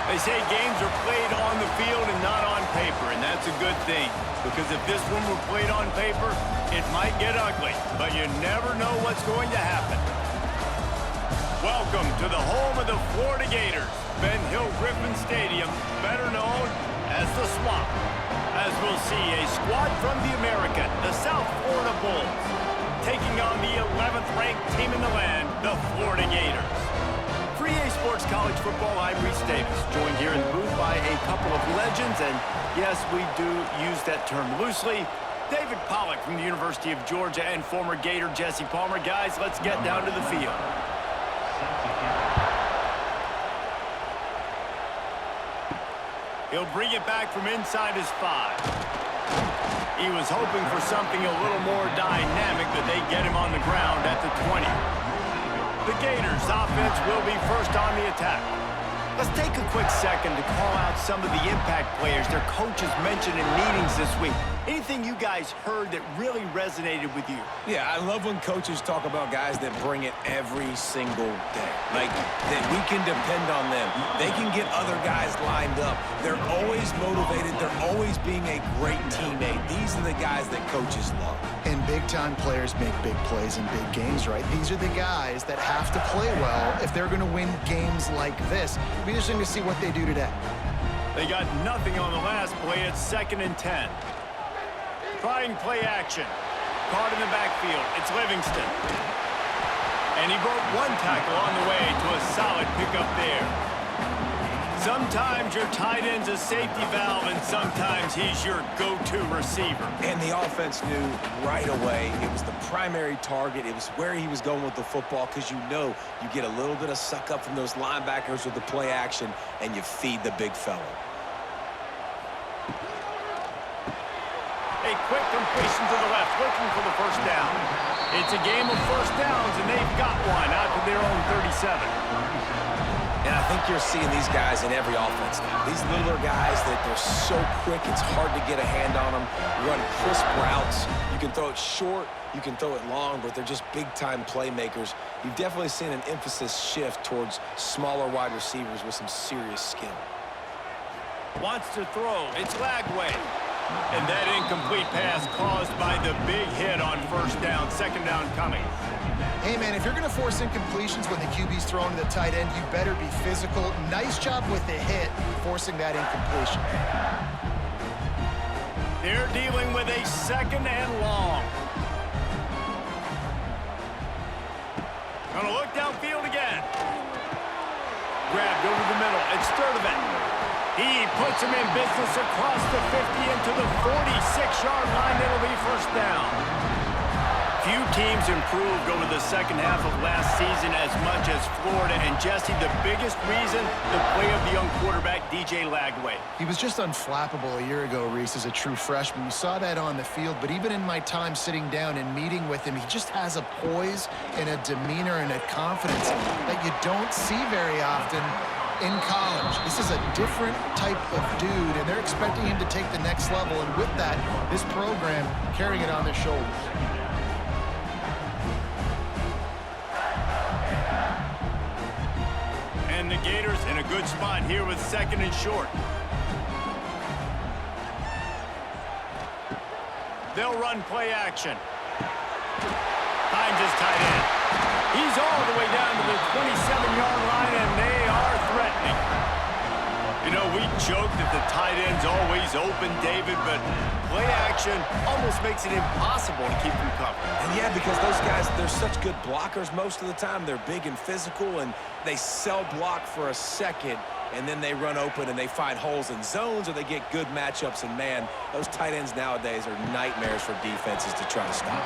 They say games are played on the field and not on paper, and that's a good thing. Because if this one were played on paper, it might get ugly, but you never know what's going to happen. Welcome to the home of the Florida Gators, Ben Hill Griffin Stadium, better known as the Swamp. As we'll see a squad from the American, the South Florida Bulls, taking on the 11th ranked team in the land, the Florida Gators. For EA Sports College Football, I'm Reese Davis, joined here in the booth by a couple of legends, and yes, we do use that term loosely. David Pollack from the University of Georgia and former Gator Jesse Palmer. Guys, let's get down to the field. He'll bring it back from inside his 5. He was hoping for something a little more dynamic, but they get him on the ground at the 20. The Gators offense will be first on the attack. Let's take a quick second to call out some of the impact players their coaches mentioned in meetings this week. Anything you guys heard that really resonated with you? Yeah, I love when coaches talk about guys that bring it every single day. Like, that we can depend on them. They can get other guys lined up. They're always motivated. They're always being a great teammate. These are the guys that coaches love. And big-time players make big plays in big games, right? These are the guys that have to play well if they're going to win games like this. It'll be interesting to see what they do today. They got nothing on the last play. It's 2nd and 10. Trying play action. Caught in the backfield. It's Livingston. And he broke one tackle on the way to a solid pickup there. Sometimes your tight end's a safety valve, and sometimes he's your go-to receiver. And the offense knew right away it was the primary target. It was where he was going with the football, because you know you get a little bit of suck up from those linebackers with the play action, and you feed the big fella. A quick completion to the left, looking for the first down. It's a game of first downs, and they've got one out to their own 37. And I think you're seeing these guys in every offense now. These littler guys that they're so quick, it's hard to get a hand on them. Run crisp routes. You can throw it short, you can throw it long, but they're just big-time playmakers. You've definitely seen an emphasis shift towards smaller wide receivers with some serious skill. Wants to throw. It's Lagway. And that incomplete pass caused by the big hit on first down. 2nd down coming. Hey, man, if you're going to force incompletions when the QB's thrown to the tight end, you better be physical. Nice job with the hit, forcing that incompletion. They're dealing with a 2nd and long. Gonna look downfield again. Grabbed over the middle. It's Sturdivant. He puts him in business across the 50 into the 46-yard line. It'll be first down. Few teams improved over the second half of last season as much as Florida. And Jesse, the biggest reason, the play of the young quarterback, DJ Lagway. He was just unflappable a year ago, Reese, as a true freshman. You saw that on the field, but even in my time sitting down and meeting with him, he just has a poise and a demeanor and a confidence that you don't see very often in college. This is a different type of dude, and they're expecting him to take the next level, and with that, this program carrying it on their shoulders. And the Gators in a good spot here with 2nd and short. They'll run play action. Finds his tight end. He's all the way down to the 27-yard line, and they are threatening. You know, we joke that the tight end's always open, David, but play action almost makes it impossible to keep them covered. And yeah, because those guys, they're such good blockers most of the time. They're big and physical, and they sell block for a second, and then they run open and they find holes in zones, or they get good matchups. And man, those tight ends nowadays are nightmares for defenses to try to stop.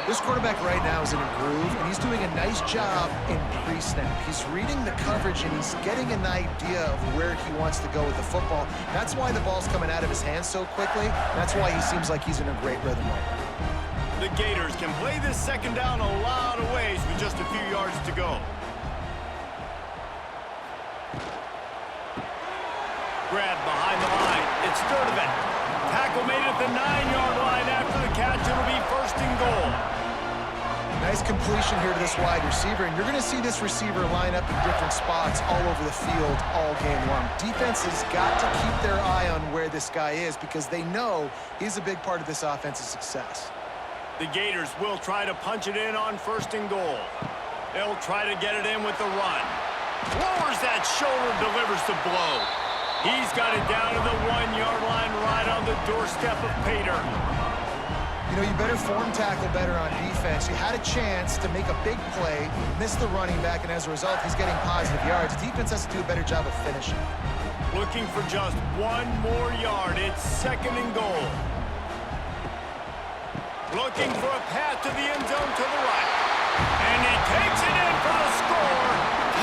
This quarterback right now is in a groove, and he's doing a nice job in pre-snap. He's reading the coverage, and he's getting an idea of where he wants to go with the football. That's why the ball's coming out of his hands so quickly. That's why he seems like he's in a great rhythm right now. The Gators can play this 2nd down a lot of ways with just a few yards to go. Grabbed behind the line. It's Sturdivant. Tackle made at the 9-yard line after the catch. It'll be 1st and goal. Nice completion here to this wide receiver, and you're going to see this receiver line up in different spots all over the field all game long. Defense has got to keep their eye on where this guy is because they know he's a big part of this offense's success. The Gators will try to punch it in on 1st and goal. They'll try to get it in with the run. Lowers that shoulder, delivers the blow. He's got it down to the 1-yard line right on the doorstep of Pater. You know, you better form tackle better on defense. You had a chance to make a big play, miss the running back, and as a result, he's getting positive yards. Defense has to do a better job of finishing. Looking for just 1 more yard. It's 2nd and goal. Looking for a path to the end zone to the right. And he takes it in for the score.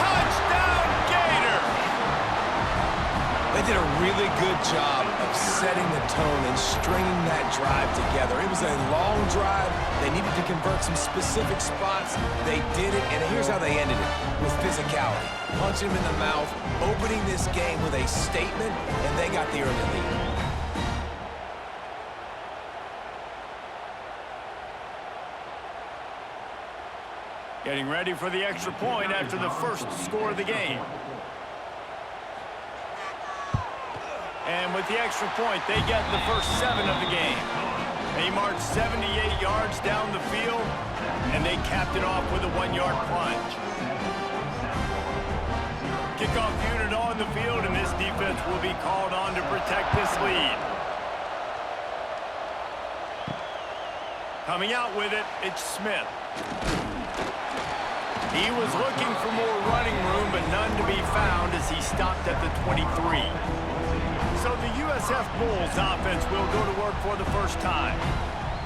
Touchdown, Gator! They did a really good job of setting the tone and stringing that drive together. It was a long drive. They needed to convert some specific spots. They did it, and here's how they ended it, with physicality. Punching him in the mouth, opening this game with a statement, and they got the early lead. Getting ready for the extra point after the first score of the game. And with the extra point, they get the first 7 of the game. They marched 78 yards down the field, and they capped it off with a 1-yard plunge. Kickoff unit on the field, and this defense will be called on to protect this lead. Coming out with it, it's Smith. He was looking for more running room, but none to be found as he stopped at the 23. So the USF Bulls offense will go to work for the first time.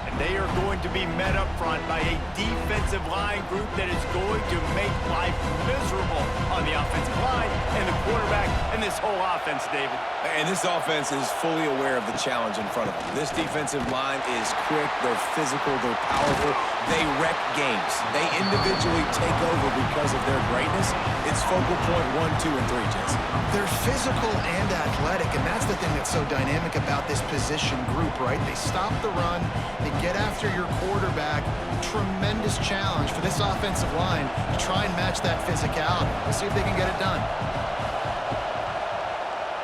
And they are going to be met up front by a defensive line group that is going to make life miserable on the offensive line and the quarterback and this whole offense, David. And this offense is fully aware of the challenge in front of them. This defensive line is quick, they're physical, they're powerful. They wreck games. They individually take over because of their greatness. It's focal point 1, 2, and 3, Jesse. They're physical and athletic, and that's the thing that's so dynamic about this position group, right? They stop the run, they get after your quarterback. Tremendous challenge for this offensive line to try and match that physicality. We'll see if they can get it done.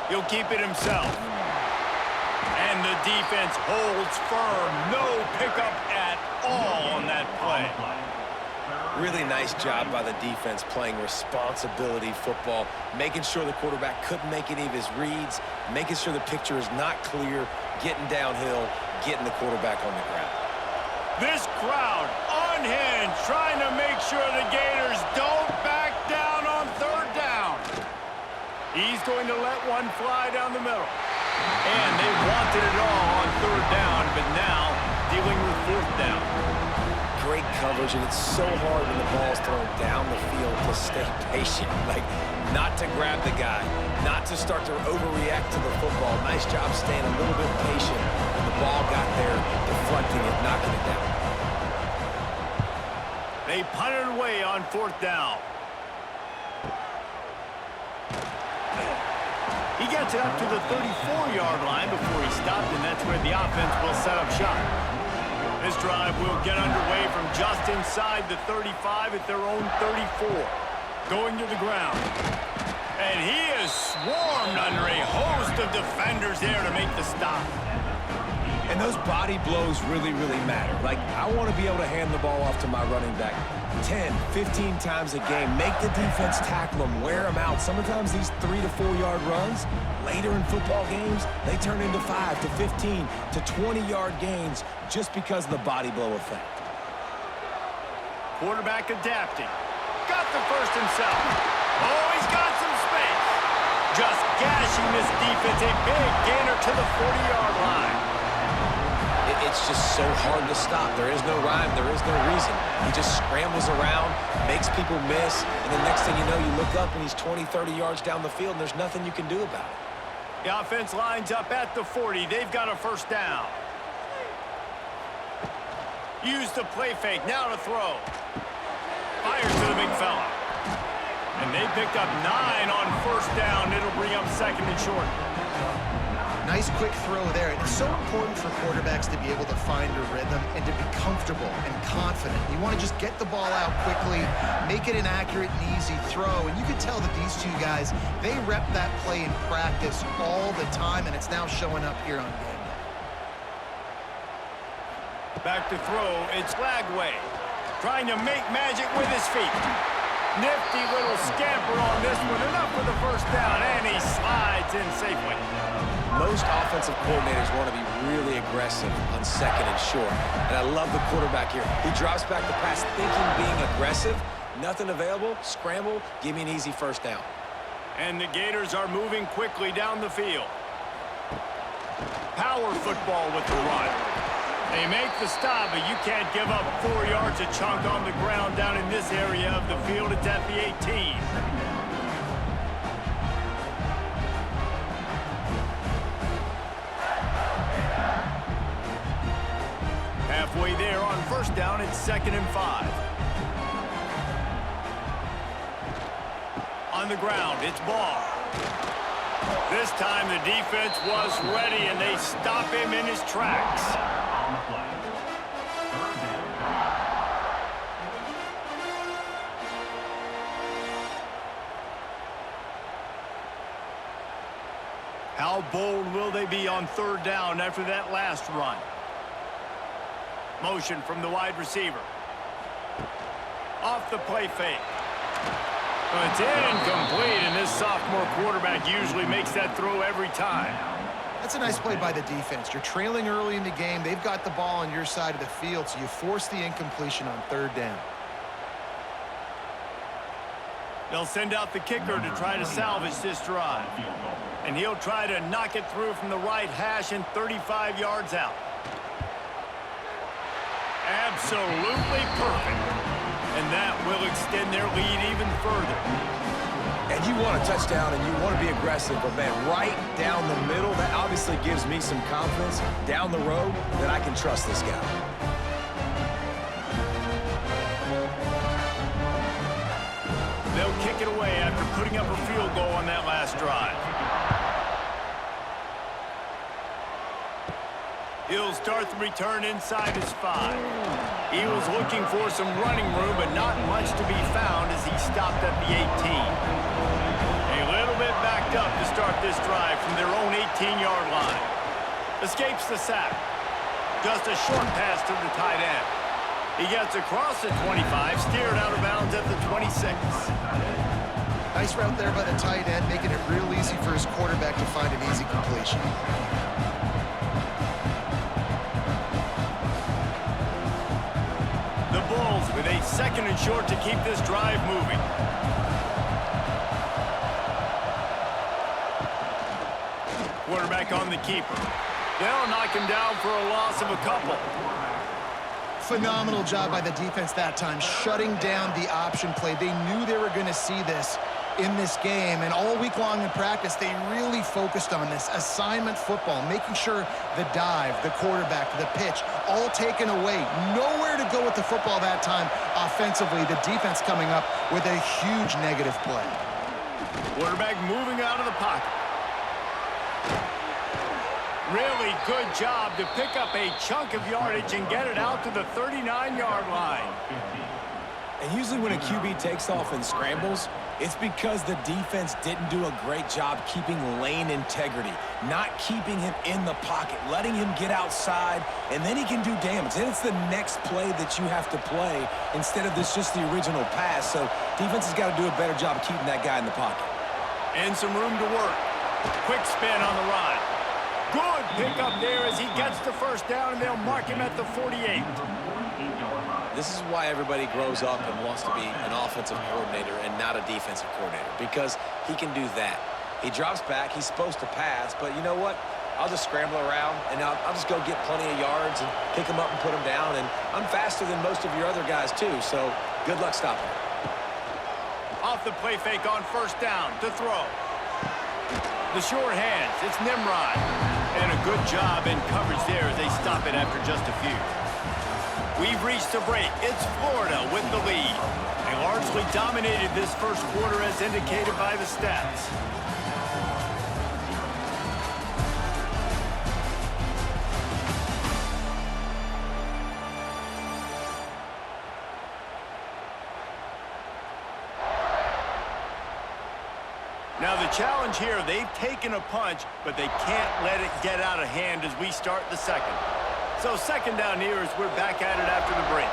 He'll keep it himself. And the defense holds firm. No pickup at all on that play. Really nice job by the defense playing responsibility football, making sure the quarterback couldn't make any of his reads, making sure the picture is not clear, getting downhill, getting the quarterback on the ground. This crowd unhinged, trying to make sure the Gators don't back down on 3rd down. He's going to let one fly down the middle. And they wanted it all on 3rd down, but now dealing with 4th down. Great coverage, and it's so hard when the ball's thrown down the field to stay patient, like not to grab the guy, not to start to overreact to the football. Nice job staying a little bit patient when the ball got there, deflecting it, knocking it down. They punted away on 4th down. He gets it up to the 34-yard line before he stopped, and that's where the offense will set up shop. This drive will get underway from just inside the 35 at their own 34. Going to the ground. And he is swarmed under a host of defenders there to make the stop. And those body blows really, really matter. Like, I want to be able to hand the ball off to my running back 10, 15 times a game. Make the defense tackle them, wear them out. Sometimes these 3 to 4 yard runs, later in football games, they turn into 5 to 15 to 20-yard gains just because of the body blow effect. Quarterback adapting. Got the first himself. Oh, he's got some space. Just gashing this defense. A big gainer to the 40-yard line. It's just so hard to stop. There is no rhyme. There is no reason. He just scrambles around, makes people miss, and the next thing you know, you look up and he's 20, 30 yards down the field, and there's nothing you can do about it. The offense lines up at the 40. They've got a first down. Use the play fake. Now to throw. Fires to the big fella. And they picked up 9 on first down. It'll bring up 2nd and short. Nice quick throw there. And it's so important for quarterbacks to be able to find a rhythm and to be comfortable and confident. You want to just get the ball out quickly, make it an accurate and easy throw. And you can tell that these two guys, they rep that play in practice all the time, and it's now showing up here on game day. Back to throw, it's Lagway. Trying to make magic with his feet. Nifty little scamper on this one, enough for the first down, and he slides in safely. Most offensive coordinators want to be really aggressive on second and short. And I love the quarterback here. He drops back the pass thinking being aggressive. Nothing available, scramble, give me an easy first down. And the Gators are moving quickly down the field. Power football with the run. They make the stop, but you can't give up 4 yards a chunk on the ground down in this area of the field. It's at the 18. Halfway there on first down, it's 2nd and 5. On the ground, it's Ball. This time the defense was ready, and they stop him in his tracks. How bold will they be on 3rd down after that last run? Motion from the wide receiver. Off the play fake. It's incomplete, and this sophomore quarterback usually makes that throw every time. That's a nice play by the defense. You're trailing early in the game. They've got the ball on your side of the field, so you force the incompletion on 3rd down. They'll send out the kicker to try to salvage this drive. And he'll try to knock it through from the right hash and 35 yards out. Absolutely perfect. And that will extend their lead even further. And you want a touchdown and you want to be aggressive, but man, right down the middle, that obviously gives me some confidence down the road that I can trust this guy. They'll kick it away after putting up a field goal on that last drive. He'll start the return inside his 5. He was looking for some running room, but not much to be found as he stopped at the 18. A little bit backed up to start this drive from their own 18-yard line. Escapes the sack. Just a short pass to the tight end. He gets across the 25, steered out of bounds at the 26. Nice route there by the tight end, making it real easy for his quarterback to find an easy completion. The Bulls with a 2nd and short to keep this drive moving. Quarterback on the keeper. They'll knock him down for a loss of a couple. Phenomenal job by the defense that time, shutting down the option play. They knew they were going to see this in this game, and all week long in practice, they really focused on this assignment football, making sure the dive, the quarterback, the pitch, all taken away. Nowhere to go with the football that time offensively. The defense coming up with a huge negative play. Quarterback moving out of the pocket. Really good job to pick up a chunk of yardage and get it out to the 39-yard line. And usually when a QB takes off and scrambles, it's because the defense didn't do a great job keeping lane integrity, not keeping him in the pocket, letting him get outside, and then he can do damage. Then it's the next play that you have to play instead of this just the original pass. So defense has got to do a better job of keeping that guy in the pocket. And some room to work. Quick spin on the run. Good pickup there as he gets the first down, and they'll mark him at the 48. This is why everybody grows up and wants to be an offensive coordinator and not a defensive coordinator, because he can do that. He drops back, he's supposed to pass, but you know what? I'll just scramble around, and I'll just go get plenty of yards and pick him up and put him down, and I'm faster than most of your other guys too, so good luck stopping him. Off the play fake on first down to throw. The short hands, it's Nimrod. And a good job in coverage there as they stop it after just a few. We've reached a break. It's Florida with the lead. They largely dominated this first quarter as indicated by the stats. the challenge here, they've taken a punch, but they can't let it get out of hand as we start the second. So second down here as we're back at it after the break.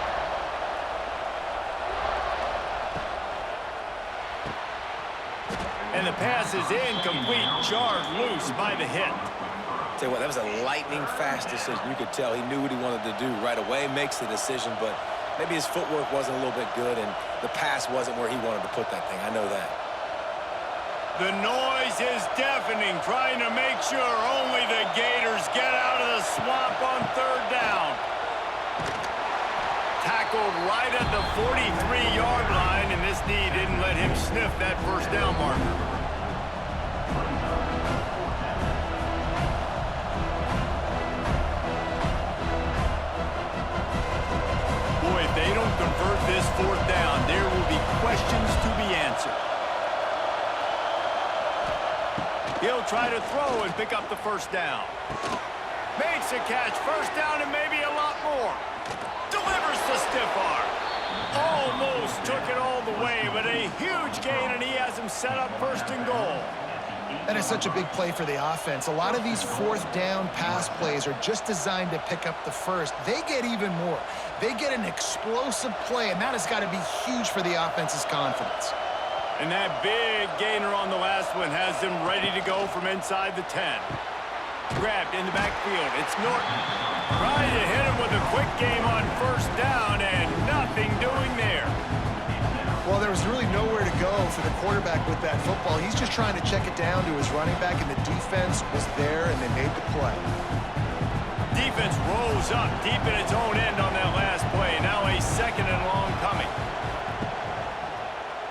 And the pass is incomplete, jarred loose by the hit. Tell you what, that was a lightning-fast decision. You could tell he knew what he wanted to do right away, makes the decision, but maybe his footwork wasn't a little bit good, and the pass wasn't where he wanted to put that thing. I know that. The noise is deafening, trying to make sure only the Gators get out of the swamp on third down. Tackled right at the 43-yard line, and this knee didn't let him sniff that first down marker. Boy, if they don't convert this fourth down, there will be questions to be answered. He'll try to throw and pick up the first down. Makes a catch, first down and maybe a lot more. Delivers the stiff arm. Almost took it all the way, but a huge gain, and he has him set up first and goal. That is such a big play for the offense. A lot of these fourth down pass plays are just designed to pick up the first. They get even more. They get an explosive play, and that has got to be huge for the offense's confidence. And that big gainer on the last one has them ready to go from inside the 10. Grabbed in the backfield. It's Norton. Trying to hit him with a quick game on first down, and nothing doing there. Well, there was really nowhere to go for the quarterback with that football. He's just trying to check it down to his running back, and the defense was there, and they made the play. Defense rose up deep in its own end on that last play. Now a second and long coming.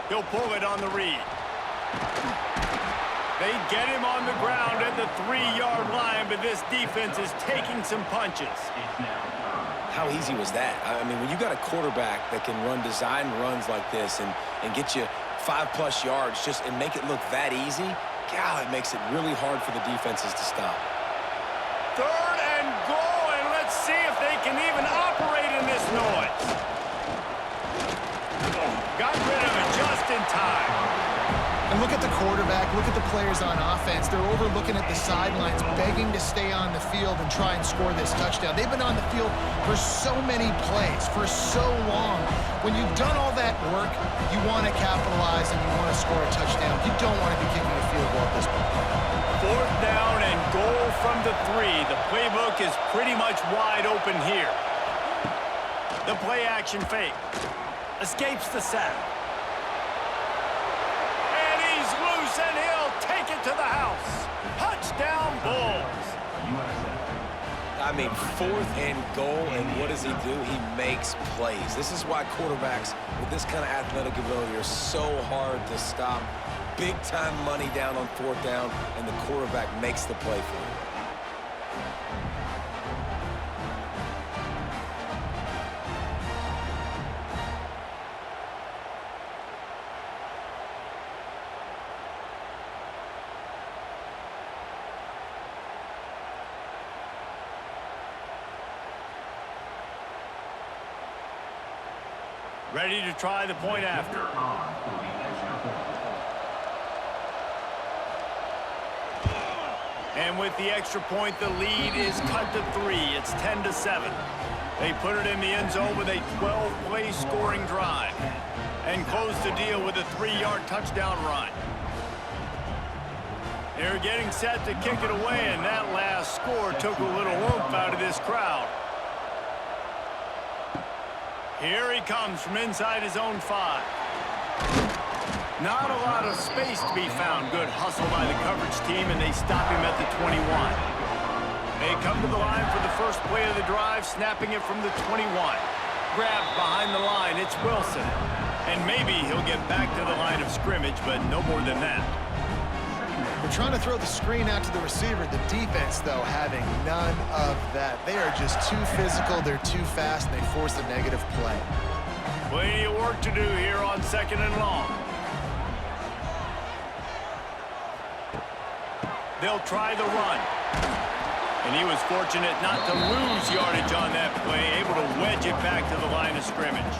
He'll pull it on the read. They get him on the ground at the 3-yard line, but this defense is taking some punches. How easy was that? I mean, when you got a quarterback that can run design runs like this and get you 5+ yards and make it look that easy, God, it makes it really hard for the defenses to stop. Third and goal, and let's see if they can even operate in this noise. Got rid of it just in time. And look at the quarterback, look at the players on offense. They're overlooking at the sidelines, begging to stay on the field and try and score this touchdown. They've been on the field for so many plays, for so long. When you've done all that work, you want to capitalize and you want to score a touchdown. You don't want to be kicking a field goal at this point. Fourth down and goal from the 3. The playbook is pretty much wide open here. The play action fake. Escapes the sack. And he's loose, and he'll take it to the house. Touchdown, Bulls. I mean, 4th and goal, and what does he do? He makes plays. This is why quarterbacks with this kind of athletic ability are so hard to stop. Big-time money down on 4th down, and the quarterback makes the play for you. Ready to try the point after. And with the extra point, the lead is cut to 3. It's 10-7. They put it in the end zone with a 12-play scoring drive and close the deal with a 3-yard touchdown run. They're getting set to kick it away, and that last score took a little oomph out of this crowd. Here he comes from inside his own 5. Not a lot of space to be found. Good hustle by the coverage team, and they stop him at the 21. They come to the line for the first play of the drive, snapping it from the 21. Grabbed behind the line, it's Wilson. And maybe he'll get back to the line of scrimmage, but no more than that. They're trying to throw the screen out to the receiver. The defense, though, having none of that. They are just too physical, they're too fast, and they force a negative play. Plenty of work to do here on 2nd and long. They'll try the run. And he was fortunate not to lose yardage on that play, able to wedge it back to the line of scrimmage.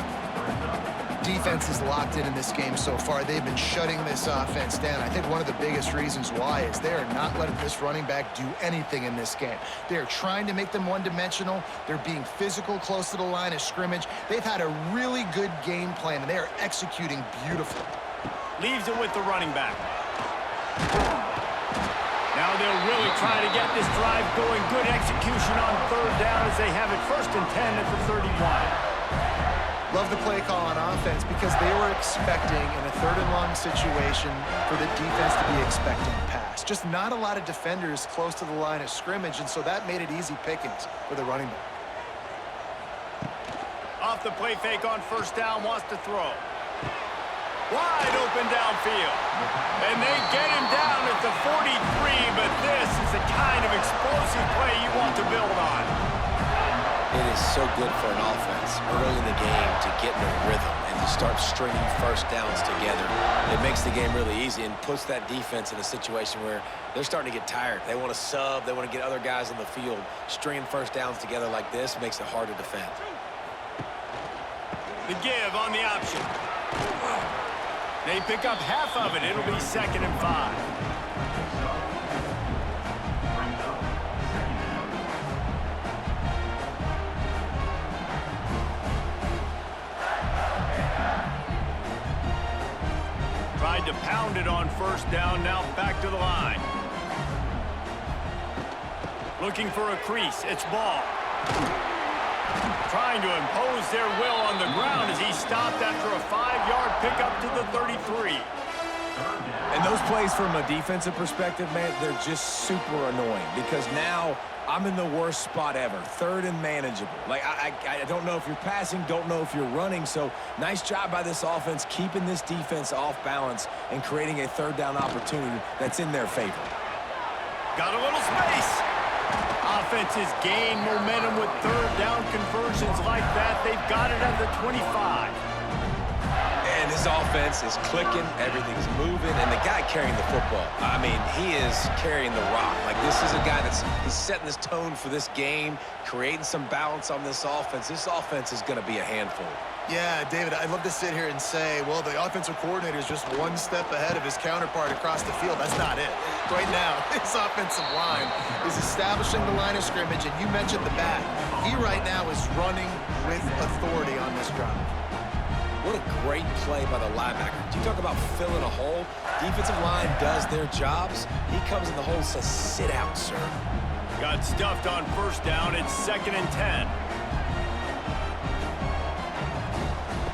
defense is locked in this game so far. They've been shutting this offense down. I think one of the biggest reasons why is they are not letting this running back do anything in this game. They're trying to make them one-dimensional. They're being physical close to the line of scrimmage. They've had a really good game plan, and they are executing beautifully. Leaves it with the running back. Now they'll really try to get this drive going. Good execution on third down as they have it 1st and 10 at the 31. Love the play call on offense because they were expecting in a 3rd and long situation for the defense to be expecting pass. Just not a lot of defenders close to the line of scrimmage, and so that made it easy pickings for the running back. Off the play fake on 1st down, wants to throw. Wide open downfield. And they get him down at the 43, but this is the kind of explosive play you want to build on. It is so good for an offense early in the game to get in a rhythm and to start stringing 1st downs together. It makes the game really easy and puts that defense in a situation where they're starting to get tired. They want to sub. They want to get other guys on the field. Stringing 1st downs together like this makes it hard to defend. The give on the option. They pick up half of it. It'll be 2nd and 5. Tried to pound it on 1st down, now back to the line. Looking for a crease, it's Ball. Trying to impose their will on the ground as he stopped after a 5-yard pickup to the 33. And those plays from a defensive perspective, man, they're just super annoying because now I'm in the worst spot ever, 3rd and manageable. Like, I don't know if you're passing, don't know if you're running, so nice job by this offense keeping this defense off balance and creating a 3rd down opportunity that's in their favor. Got a little space. Offenses gain momentum with 3rd down conversions like that. They've got it at the 25. And his offense is clicking, everything's moving, and the guy carrying the football, I mean, he is carrying the rock. Like, this is a guy he's setting this tone for this game, creating some balance on this offense. This offense is going to be a handful. Yeah, David, I'd love to sit here and say, well, the offensive coordinator is just one step ahead of his counterpart across the field. That's not it. Right now, his offensive line is establishing the line of scrimmage, and you mentioned the back. He right now is running with authority on this drive. What a great play by the linebacker. You talk about filling a hole. Defensive line does their jobs. He comes in the hole and says, sit out, sir. Got stuffed on 1st down. It's 2nd and 10.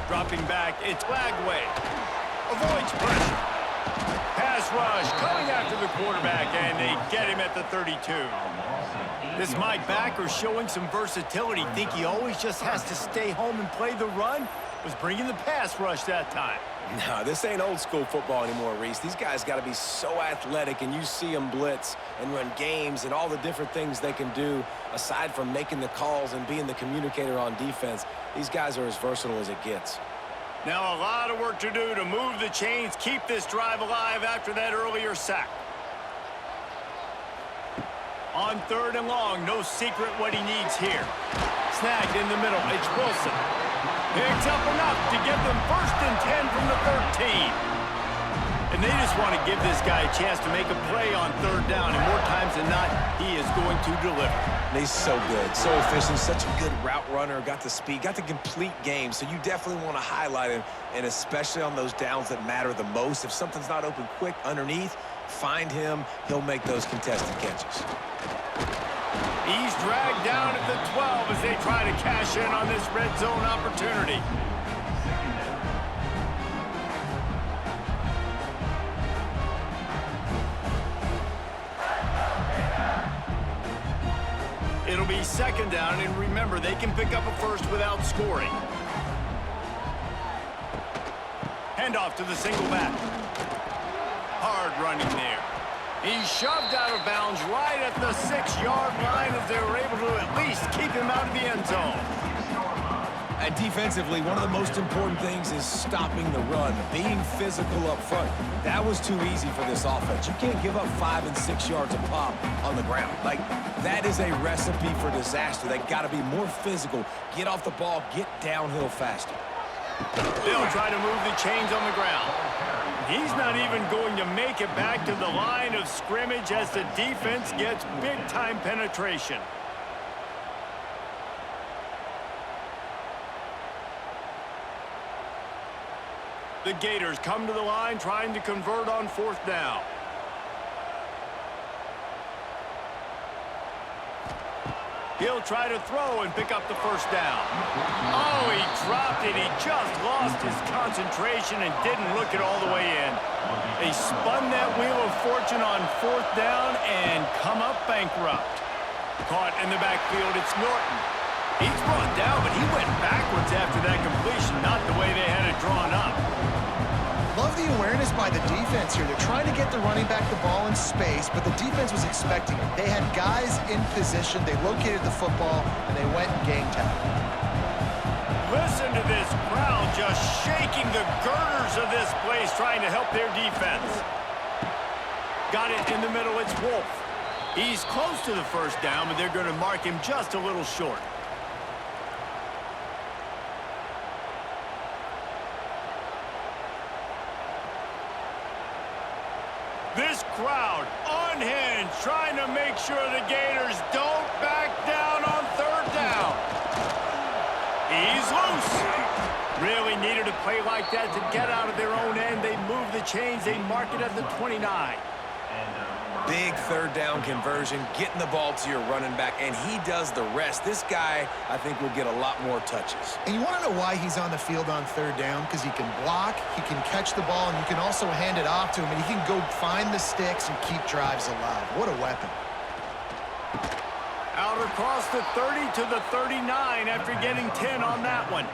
Dropping back, it's Lagway. Avoids pressure. Pass rush coming after the quarterback, and they get him at the 32. This Mike backer showing some versatility. Think he always just has to stay home and play the run? Was bringing the pass rush that time. No, this ain't old school football anymore, Reese. These guys got to be so athletic, and you see them blitz and run games and all the different things they can do aside from making the calls and being the communicator on defense. These guys are as versatile as it gets. Now a lot of work to do to move the chains, keep this drive alive after that earlier sack. On 3rd and long, no secret what he needs here. Snagged in the middle, it's Wilson. Picks up enough to give them 1st and 10 from the 13. And they just want to give this guy a chance to make a play on 3rd down, and more times than not, he is going to deliver. He's so good, so efficient, such a good route runner, got the speed, got the complete game, so you definitely want to highlight him, and especially on those downs that matter the most. If something's not open quick underneath, find him, he'll make those contested catches. He's dragged down at the 12 as they try to cash in on this red zone opportunity. It'll be 2nd down, and remember, they can pick up a 1st without scoring. Handoff to the single back. Hard running there. He's shoved out of bounds right at the 6-yard line as they were able to at least keep him out of the end zone. And defensively, one of the most important things is stopping the run, being physical up front. That was too easy for this offense. You can't give up 5 and 6 yards a pop on the ground. Like, that is a recipe for disaster. They got to be more physical, get off the ball, get downhill faster. They'll try to move the chains on the ground. He's not even going to make it back to the line of scrimmage as the defense gets big-time penetration. The Gators come to the line trying to convert on 4th down. He'll try to throw and pick up the 1st down. Oh, he dropped it. He just lost his concentration and didn't look it all the way in. They spun that wheel of fortune on 4th down and come up bankrupt. Caught in the backfield, it's Norton. He's brought down, but he went backwards after that completion, not the way they had it drawn up. Love the awareness by the defense here. They're trying to get the running back the ball in space, but the defense was expecting it. They had guys in position. They located the football, and they went and gang tackled. Listen to this crowd just shaking the girders of this place, trying to help their defense. Got it in the middle. It's Wolf. He's close to the 1st down, but they're going to mark him just a little short. This crowd unhinged, trying to make sure the Gators don't back down on 3rd down. He's loose. Really needed a play like that to get out of their own end. They move the chains. They mark it at the 29. Big 3rd down conversion, getting the ball to your running back, and he does the rest. This guy, I think, will get a lot more touches. And you want to know why he's on the field on 3rd down? Because he can block, he can catch the ball, and you can also hand it off to him, and he can go find the sticks and keep drives alive. What a weapon. Out across the 30 to the 39 after getting 10 on that one.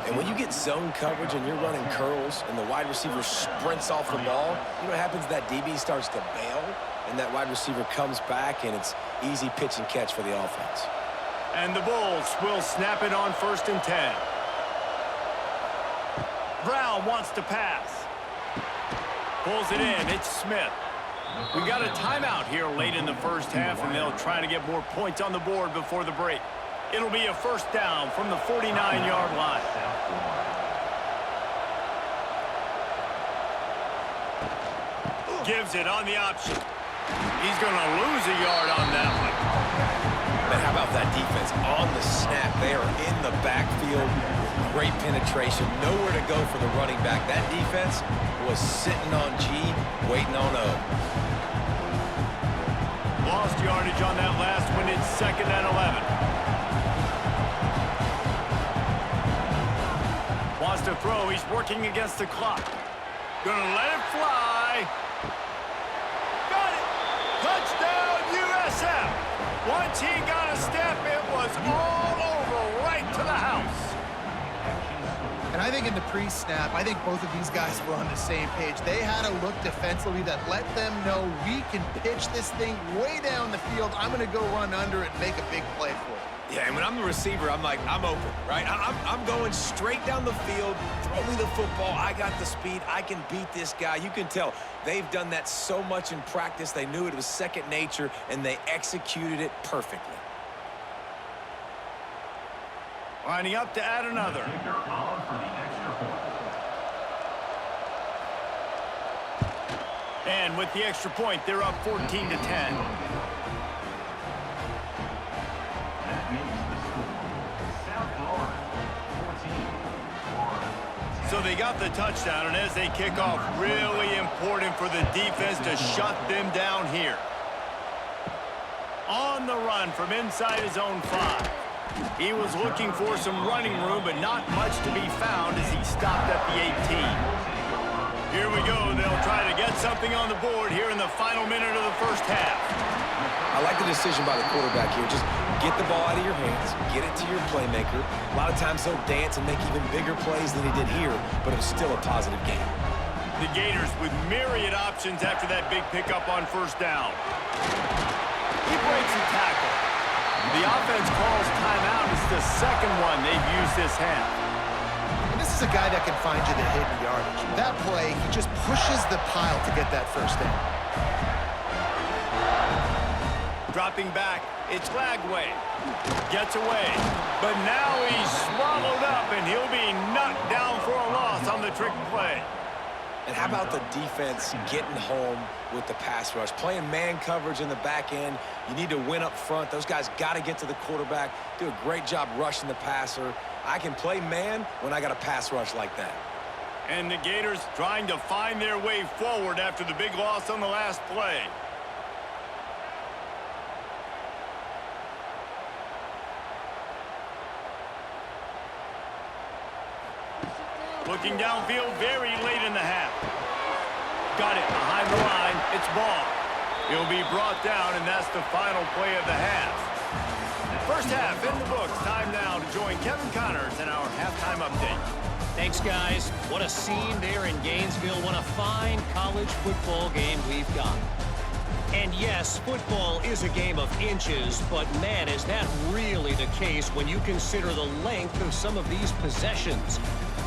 And when you get zone coverage and you're running curls and the wide receiver sprints off the ball, you know what happens? That DB starts to bail, and that wide receiver comes back, and it's easy pitch and catch for the offense. And the Bulls will snap it on 1st and 10. Brown wants to pass. Pulls it in. It's Smith. We got a timeout here late in the 1st half, and they'll try to get more points on the board before the break. It'll be a 1st down from the 49-yard line. Gives it on the option. He's going to lose a yard on that one. But how about that defense? On the snap, they are in the backfield. Great penetration. Nowhere to go for the running back. That defense was sitting on G, waiting on O. Lost yardage on that last one. It's 2nd and 11. Wants to throw. He's working against the clock. Gonna let it fly. Got it. Touchdown, USF. Once he got a step, it was all over, right to the house. And I think in the pre-snap, I think both of these guys were on the same page. They had a look defensively that let them know we can pitch this thing way down the field. I'm going to go run under it and make a big play for it. Yeah, and when I'm the receiver, I'm like, I'm open, right? I'm going straight down the field. Throw me the football. I got the speed. I can beat this guy. You can tell they've done that so much in practice. They knew it was second nature, and they executed it perfectly. Lining up to add another. And with the extra point, they're up 14-10. So they got the touchdown, and as they kick off, really important for the defense to shut them down here. On the run from inside his own 5. He was looking for some running room, but not much to be found as he stopped at the 18. Here we go. They'll try to get something on the board here in the final minute of the 1st half. I like the decision by the quarterback here. Just get the ball out of your hands, get it to your playmaker. A lot of times he'll dance and make even bigger plays than he did here, but it was still a positive game. The Gators with myriad options after that big pickup on 1st down. He breaks a tackle. The offense calls timeout. It's the second one they've used this half. And this is a guy that can find you the hidden yardage. That play, he just pushes the pile to get that 1st down. Dropping back, it's Lagway. Gets away. But now he's swallowed up, and he'll be knocked down for a loss on the trick play. And how about the defense getting home with the pass rush? Playing man coverage in the back end. You need to win up front. Those guys got to get to the quarterback, do a great job rushing the passer. I can play man when I got a pass rush like that. And the Gators trying to find their way forward after the big loss on the last play. Looking downfield very late in the half. Got it behind the line. It's ball. He'll be brought down, and that's the final play of the half. First half in the books. Time now to join Kevin Connors in our halftime update. Thanks, guys. What a scene there in Gainesville. What a fine college football game we've got. And yes, football is a game of inches, but man, is that really the case when you consider the length of some of these possessions.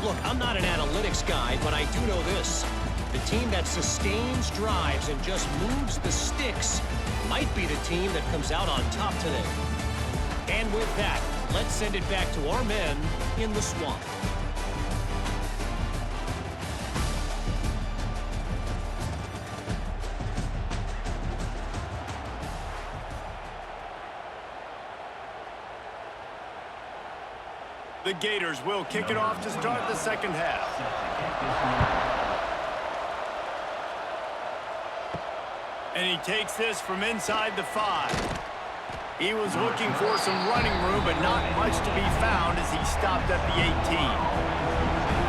Look, I'm not an analytics guy, but I do know this. The team that sustains drives and just moves the sticks might be the team that comes out on top today. And with that, let's send it back to our men in the swamp. The Gators will kick it off to start the second half. And he takes this from inside the 5. He was looking for some running room, but not much to be found as he stopped at the 18.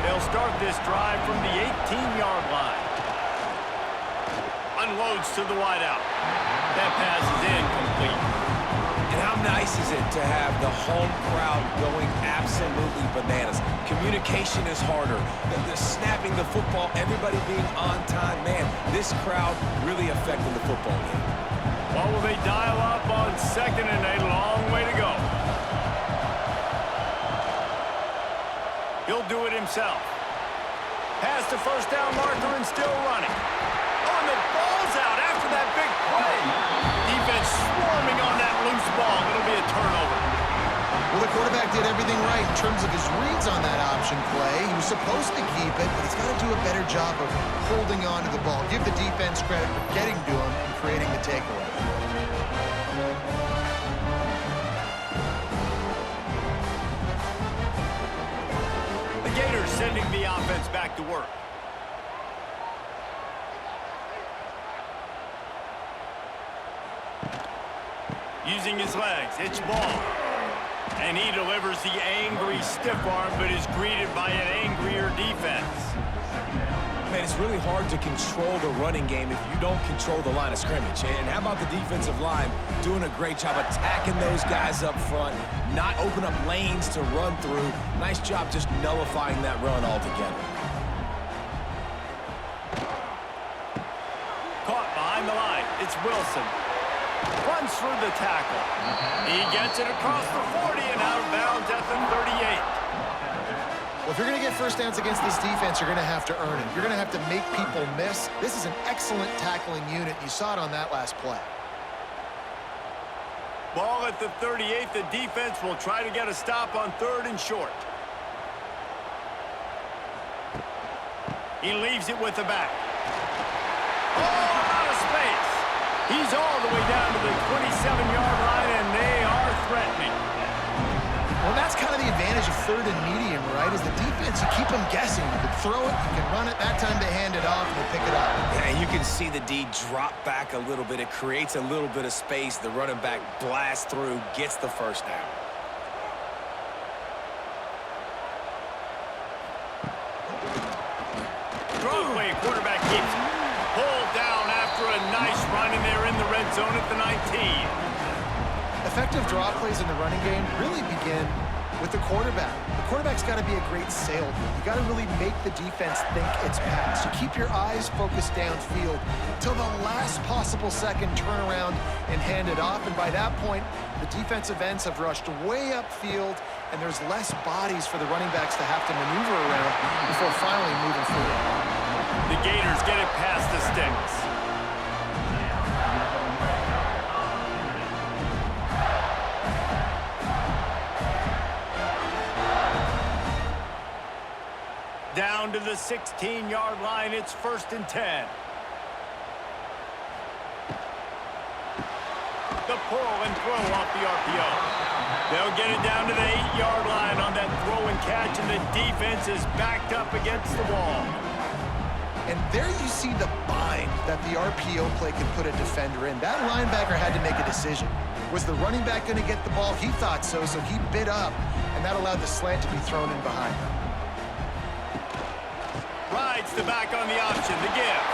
They'll start this drive from the 18-yard line. Unloads to the wideout. That pass is incomplete. And how nice is it to have the home crowd going absolutely bananas? Communication is harder. The snapping the football, everybody being on time. Man, this crowd really affecting the football game. Well, will they dial up on second and a long way to go? He'll do it himself. Pass the first down marker and still running. Oh, and the ball's out after that big play. Defense swarming on that loose ball. It'll be a turnover. Well, the quarterback did everything right in terms of his reads on that option play. He was supposed to keep it, but he's got to do a better job of holding on to the ball. Give the defense credit for getting to him and creating the takeaway. The Gators sending the offense back to work. Using his legs, it's ball. And he delivers the angry stiff arm, but is greeted by an angrier defense. Man, it's really hard to control the running game if you don't control the line of scrimmage. And how about the defensive line doing a great job attacking those guys up front, not open up lanes to run through. Nice job just nullifying that run altogether. Caught behind the line. It's Wilson. Runs through the tackle. He gets it across the 40 and out of bounds at the 38. Well, if you're going to get first downs against this defense, you're going to have to earn it. You're going to have to make people miss. This is an excellent tackling unit. You saw it on that last play. Ball at the 38. The defense will try to get a stop on 3rd and short. He leaves it with the back. Oh, out of space. He's all the way down to the 27-yard line, and they are threatening. Well, that's kind of the advantage of 3rd and medium, right? Is the defense, you keep them guessing. You can throw it, you can run it. That time they hand it off, and they pick it up. And you can see the D drop back a little bit. It creates a little bit of space. The running back blasts through, gets the first down. Broadway quarterback keeps it. Pulled down after a nice run, and they're in the red zone at the 19. Effective draw plays in the running game really begin with the quarterback. The quarterback's got to be a great salesman. You got to really make the defense think it's pass. You keep your eyes focused downfield till the last possible second, turn around and hand it off. And by that point, the defensive ends have rushed way upfield, and there's less bodies for the running backs to have to maneuver around before finally moving forward. The Gators get it past the Stix. down to the 16-yard line. It's 1st and 10. The pull and throw off the RPO. They'll get it down to the 8-yard line on that throw and catch, and the defense is backed up against the wall. And there you see the bind that the RPO play can put a defender in. That linebacker had to make a decision. Was the running back going to get the ball? He thought so, so he bit up, and that allowed the slant to be thrown in behind him. Rides the back on the option, the give.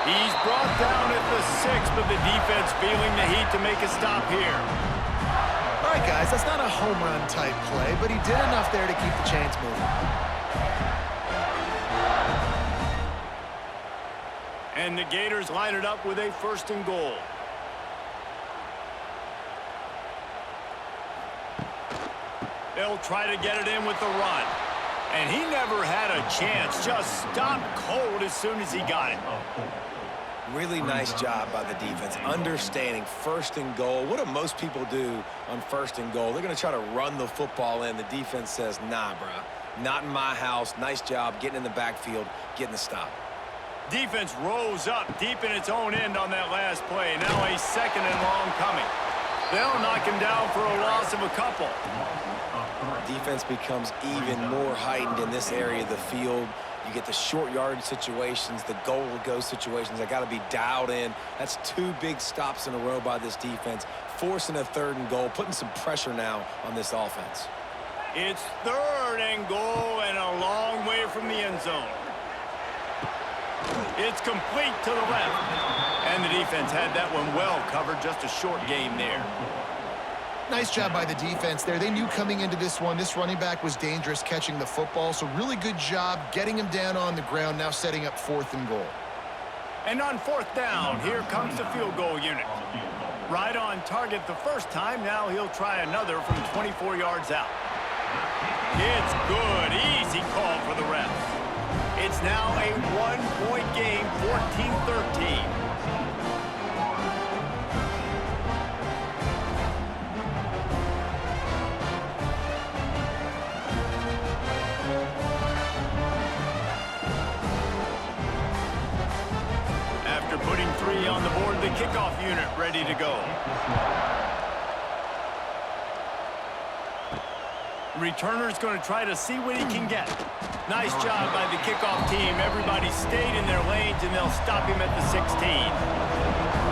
He's brought down at the 6, but the defense feeling the heat to make a stop here. All right, guys, that's not a home run type play, but he did enough there to keep the chains moving. And the Gators line it up with a 1st and goal. They'll try to get it in with the run. And he never had a chance. Just stopped cold as soon as he got it. Really nice job by the defense, understanding 1st and goal. What do most people do on 1st and goal? They're going to try to run the football in. The defense says, nah, bro, not in my house. Nice job getting in the backfield, getting the stop. Defense rose up deep in its own end on that last play. Now a 2nd and long coming. They'll knock him down for a loss of a couple. Defense becomes even more heightened in this area of the field. You get the short yard situations, the goal-to-go situations. They got to be dialed in. That's 2 big stops in a row by this defense, forcing a 3rd and goal, putting some pressure now on this offense. It's 3rd and goal and a long way from the end zone. It's complete to the left. And the defense had that one well covered. Just a short game there. Nice job by the defense there. They knew coming into this one, this running back was dangerous catching the football, so really good job getting him down on the ground, now setting up 4th and goal. And on 4th down, here comes the field goal unit. Right on target the first time. Now he'll try another from 24 yards out. It's good. Easy call for the refs. It's now a 1-point game, 14-13. After putting 3 on the board, the kickoff unit ready to go. Returner's going to try to see what he can get. Nice job by the kickoff team. Everybody stayed in their lanes, and they'll stop him at the 16.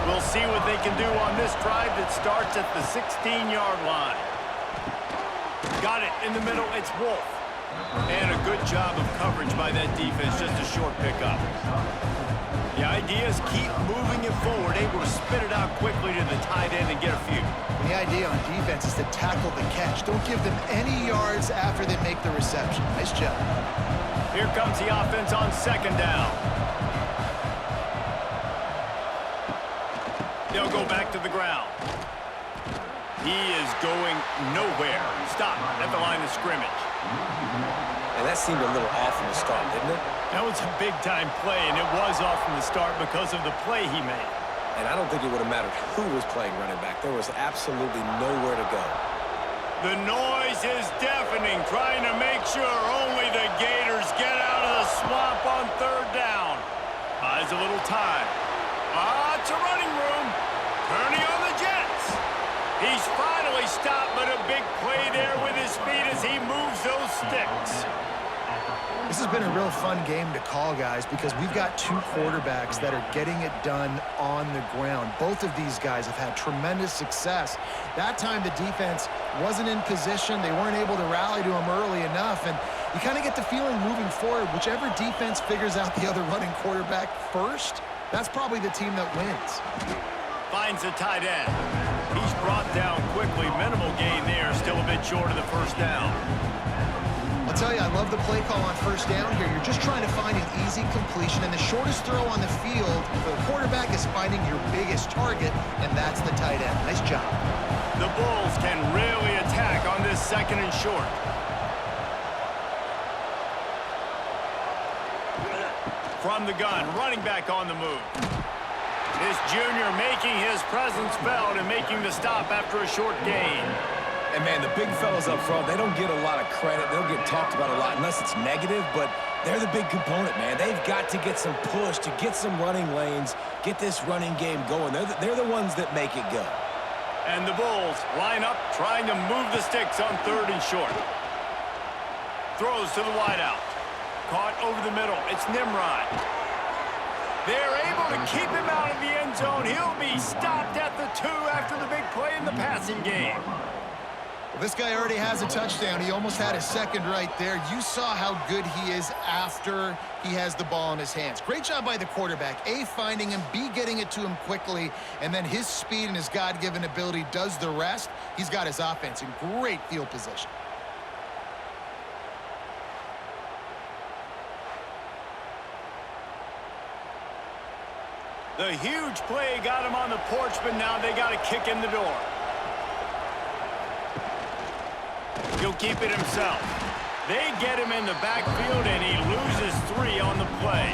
We'll see what they can do on this drive that starts at the 16-yard line. Got it in the middle. It's Wolf. And a good job of coverage by that defense. Just a short pickup. The idea is keep moving it forward, able to spit it out quickly to the tight end and get a few. The idea on defense is to tackle the catch. Don't give them any yards after they make the reception. Nice job. Here comes the offense on 2nd down. They'll go back to the ground. He is going nowhere. Stop at the line of scrimmage. And that seemed a little off from the start, didn't it? That was a big-time play, and it was off from the start because of the play he made. And I don't think it would have mattered who was playing running back. There was absolutely nowhere to go. The noise is deafening, trying to make sure only the Gators get out of the swamp on 3rd down. Buys a little time. It's a running room. Turning on the Jets. He's finally stopped, but a big play there with his feet as he moves those sticks. This has been a real fun game to call, guys, because we've got 2 quarterbacks that are getting it done on the ground. Both of these guys have had tremendous success. That time the defense wasn't in position. They weren't able to rally to him early enough, and you kind of get the feeling moving forward, whichever defense figures out the other running quarterback first, that's probably the team that wins. Finds the tight end. He's brought down quickly. Minimal gain there. Still a bit short of the 1st down. I'll tell you, I love the play call on 1st down here. You're just trying to find an easy completion, and the shortest throw on the field for the quarterback is finding your biggest target, and that's the tight end. Nice job. The Bulls can really attack on this 2nd and short. From the gun, running back on the move. This junior making his presence felt and making the stop after a short gain. And, man, the big fellas up front, they don't get a lot of credit. They don't get talked about a lot unless it's negative, but They're the big component, man. They've got to get some push, to get some running lanes, get this running game going. They're the ones that make it go. And the Bulls line up, trying to move the sticks on 3rd and short. Throws to the wideout. Caught over the middle. It's Nimrod. They're able to keep him out of the end zone. He'll be stopped at the 2 after the big play in the passing game. Well, this guy already has a touchdown. He almost had a second right there. You saw how good he is after he has the ball in his hands. Great job by the quarterback. A, finding him, B, getting it to him quickly, and then his speed and his God-given ability does the rest. He's got his offense in great field position. The huge play got him on the porch, but now they got to kick in the door. He'll keep it himself. They get him in the backfield, and he loses 3 on the play.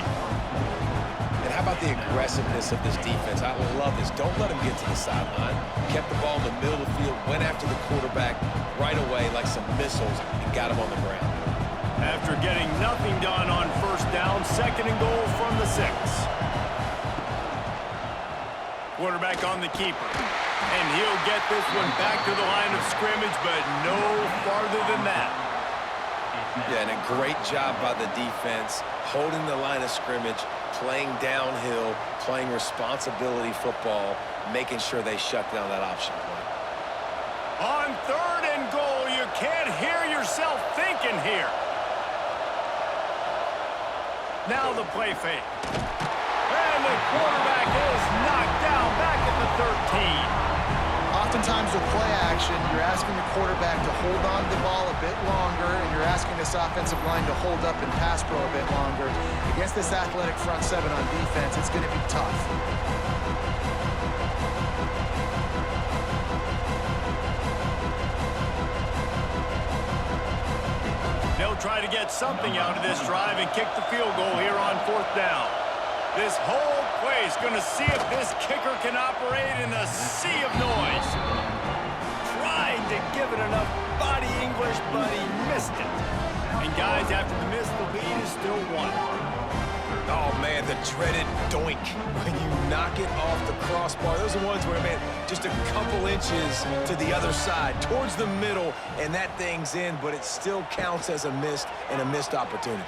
And how about the aggressiveness of this defense? I love this. Don't let him get to the sideline. Kept the ball in the middle of the field, went after the quarterback right away like some missiles, and got him on the ground. After getting nothing done on 1st down, 2nd and goal from the 6. Quarterback on the keeper. And he'll get this one back to the line of scrimmage, but no farther than that. Yeah, and a great job by the defense, holding the line of scrimmage, playing downhill, playing responsibility football, making sure they shut down that option play. On 3rd and goal, you can't hear yourself thinking here. Now the play fake. And the quarterback is knocked down back at the 13. Oftentimes with play action, you're asking the quarterback to hold on to the ball a bit longer, and you're asking this offensive line to hold up and pass pro a bit longer. Against this athletic front 7 on defense, it's going to be tough. They'll try to get something out of this drive and kick the field goal here on 4th down. This whole play is going to see if this kicker can operate in a sea of noise. Tried to give it enough body English, but he missed it. And guys, after the miss, the lead is still 1. Oh, man, the dreaded doink when you knock it off the crossbar. Those are ones where, man, just a couple inches to the other side, towards the middle, and that thing's in, but it still counts as a missed opportunity.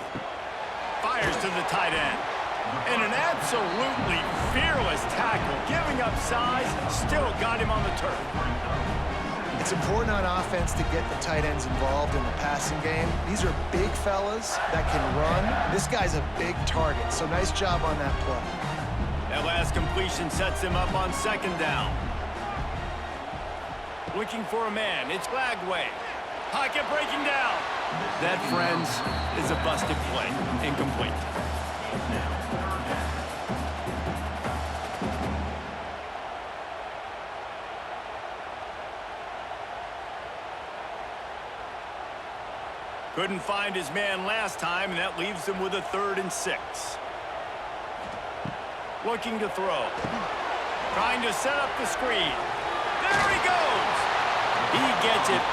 Fires to the tight end. And an absolutely fearless tackle, giving up size, still got him on the turf. It's important on offense to get the tight ends involved in the passing game. These are big fellas that can run. This guy's a big target, so nice job on that play. That last completion sets him up on 2nd down. Looking for a man, it's Lagway. Pocket breaking down. That, friends, is a busted play, incomplete. Couldn't find his man last time, and that leaves him with a 3rd and 6. Looking to throw. Trying to set up the screen. There he goes! He gets it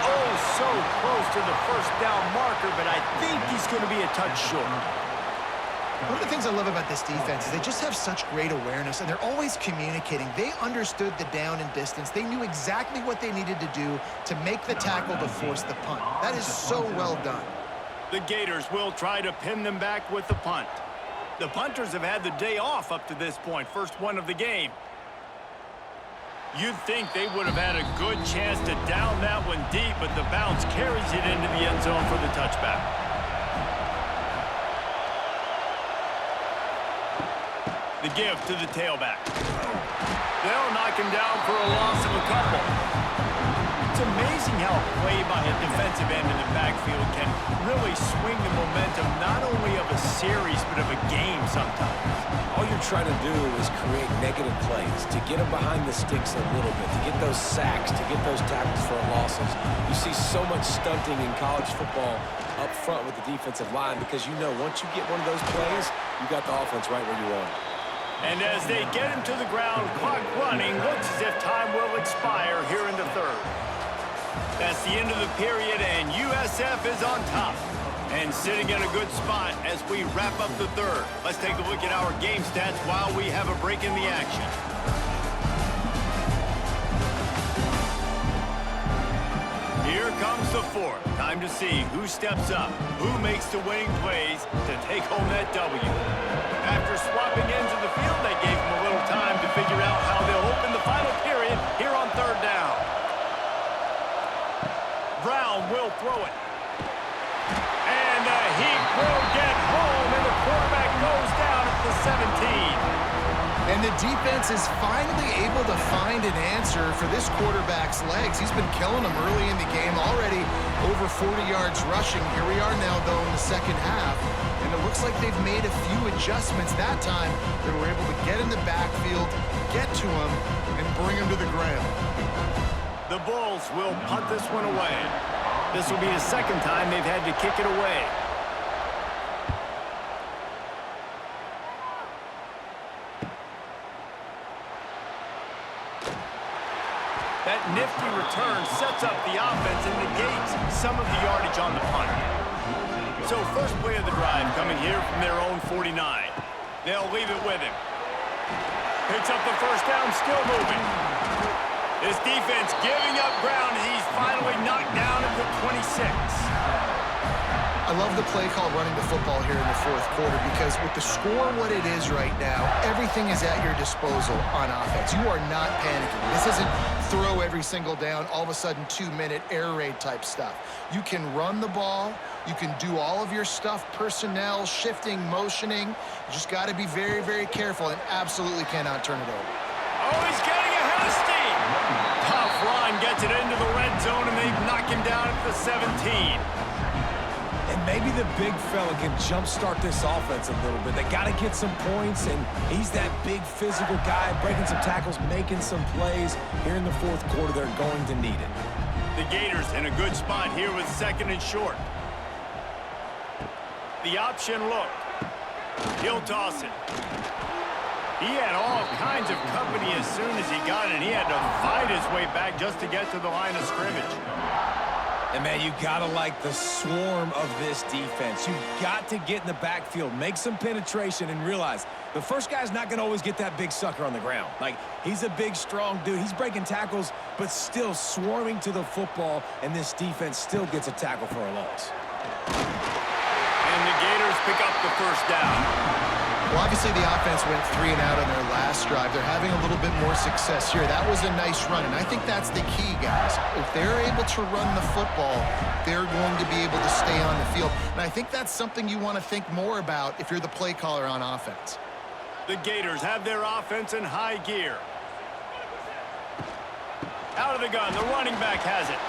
so close to the 1st down marker, but I think he's going to be a touch short. One of the things I love about this defense is they just have such great awareness, and they're always communicating. They understood the down and distance. They knew exactly what they needed to do to make the tackle to force the punt. That is so well done. The Gators will try to pin them back with the punt. The punters have had the day off up to this point, first one of the game. You'd think they would have had a good chance to down that one deep, but the bounce carries it into the end zone for the touchback. The give to the tailback. They'll knock him down for a loss of a couple. It's amazing how a play by a defensive end in the backfield can really swing the momentum not only of a series but of a game sometimes. All you're trying to do is create negative plays, to get them behind the sticks a little bit, to get those sacks, to get those tackles for losses. You see so much stunting in college football up front with the defensive line because you know once you get one of those plays, you got the offense right where you want it. And as they get him to the ground, clock running, looks as if time will expire here in the 3rd. That's the end of the period, and USF is on top. And sitting in a good spot as we wrap up the third. Let's take a look at our game stats while we have a break in the action. Here comes the fourth. Time to see who steps up, who makes the winning plays to take home that W. After swapping ends of the field, they gave them a little time to figure out how they'll open the final period here on third down. Brown will throw it. And he will get home, and the quarterback goes down at the 17. And the defense is finally able to find an answer for this quarterback's legs. He's been killing them early in the game, already over 40 yards rushing. Here we are now, though, in the second half. And it looks like they've made a few adjustments that time. They were able to get in the backfield, get to him, and bring him to the ground. The Bulls will punt this one away. This will be the second time they've had to kick it away. That nifty return sets up the offense and negates some of the yardage on the punt. So first play of the drive coming here from their own 49. They'll leave it with him. Picks up the first down, still moving. This defense giving up ground, and he's finally knocked down at the 26. I love the play call running the football here in the fourth quarter because with the score what it is right now, everything is at your disposal on offense. You are not panicking. This isn't throw every single down, all of a sudden 2-minute air raid type stuff. You can run the ball. You can do all of your stuff, personnel, shifting, motioning. You just got to be very, very careful and absolutely cannot turn it over. Oh, he's getting ahead of steam. Tough run gets it into the red zone, and they knock him down at the 17. And maybe the big fella can jumpstart this offense a little bit. They got to get some points, and he's that big physical guy, breaking some tackles, making some plays. Here in the fourth quarter, they're going to need it. The Gators in a good spot here with second and short. The option look. He'll toss it. He had all kinds of company as soon as he got it, and he had to fight his way back just to get to the line of scrimmage. And, man, you got to like the swarm of this defense. You've got to get in the backfield, make some penetration, and realize the first guy's not going to always get that big sucker on the ground. Like, he's a big, strong dude. He's breaking tackles, but still swarming to the football, and this defense still gets a tackle for a loss. And the Gators pick up the first down. Well, obviously the offense went 3 and out on their last drive. They're having a little bit more success here. That was a nice run, and I think that's the key, guys. If they're able to run the football, they're going to be able to stay on the field. And I think that's something you want to think more about if you're the play caller on offense. The Gators have their offense in high gear. Out of the gun, the running back has it.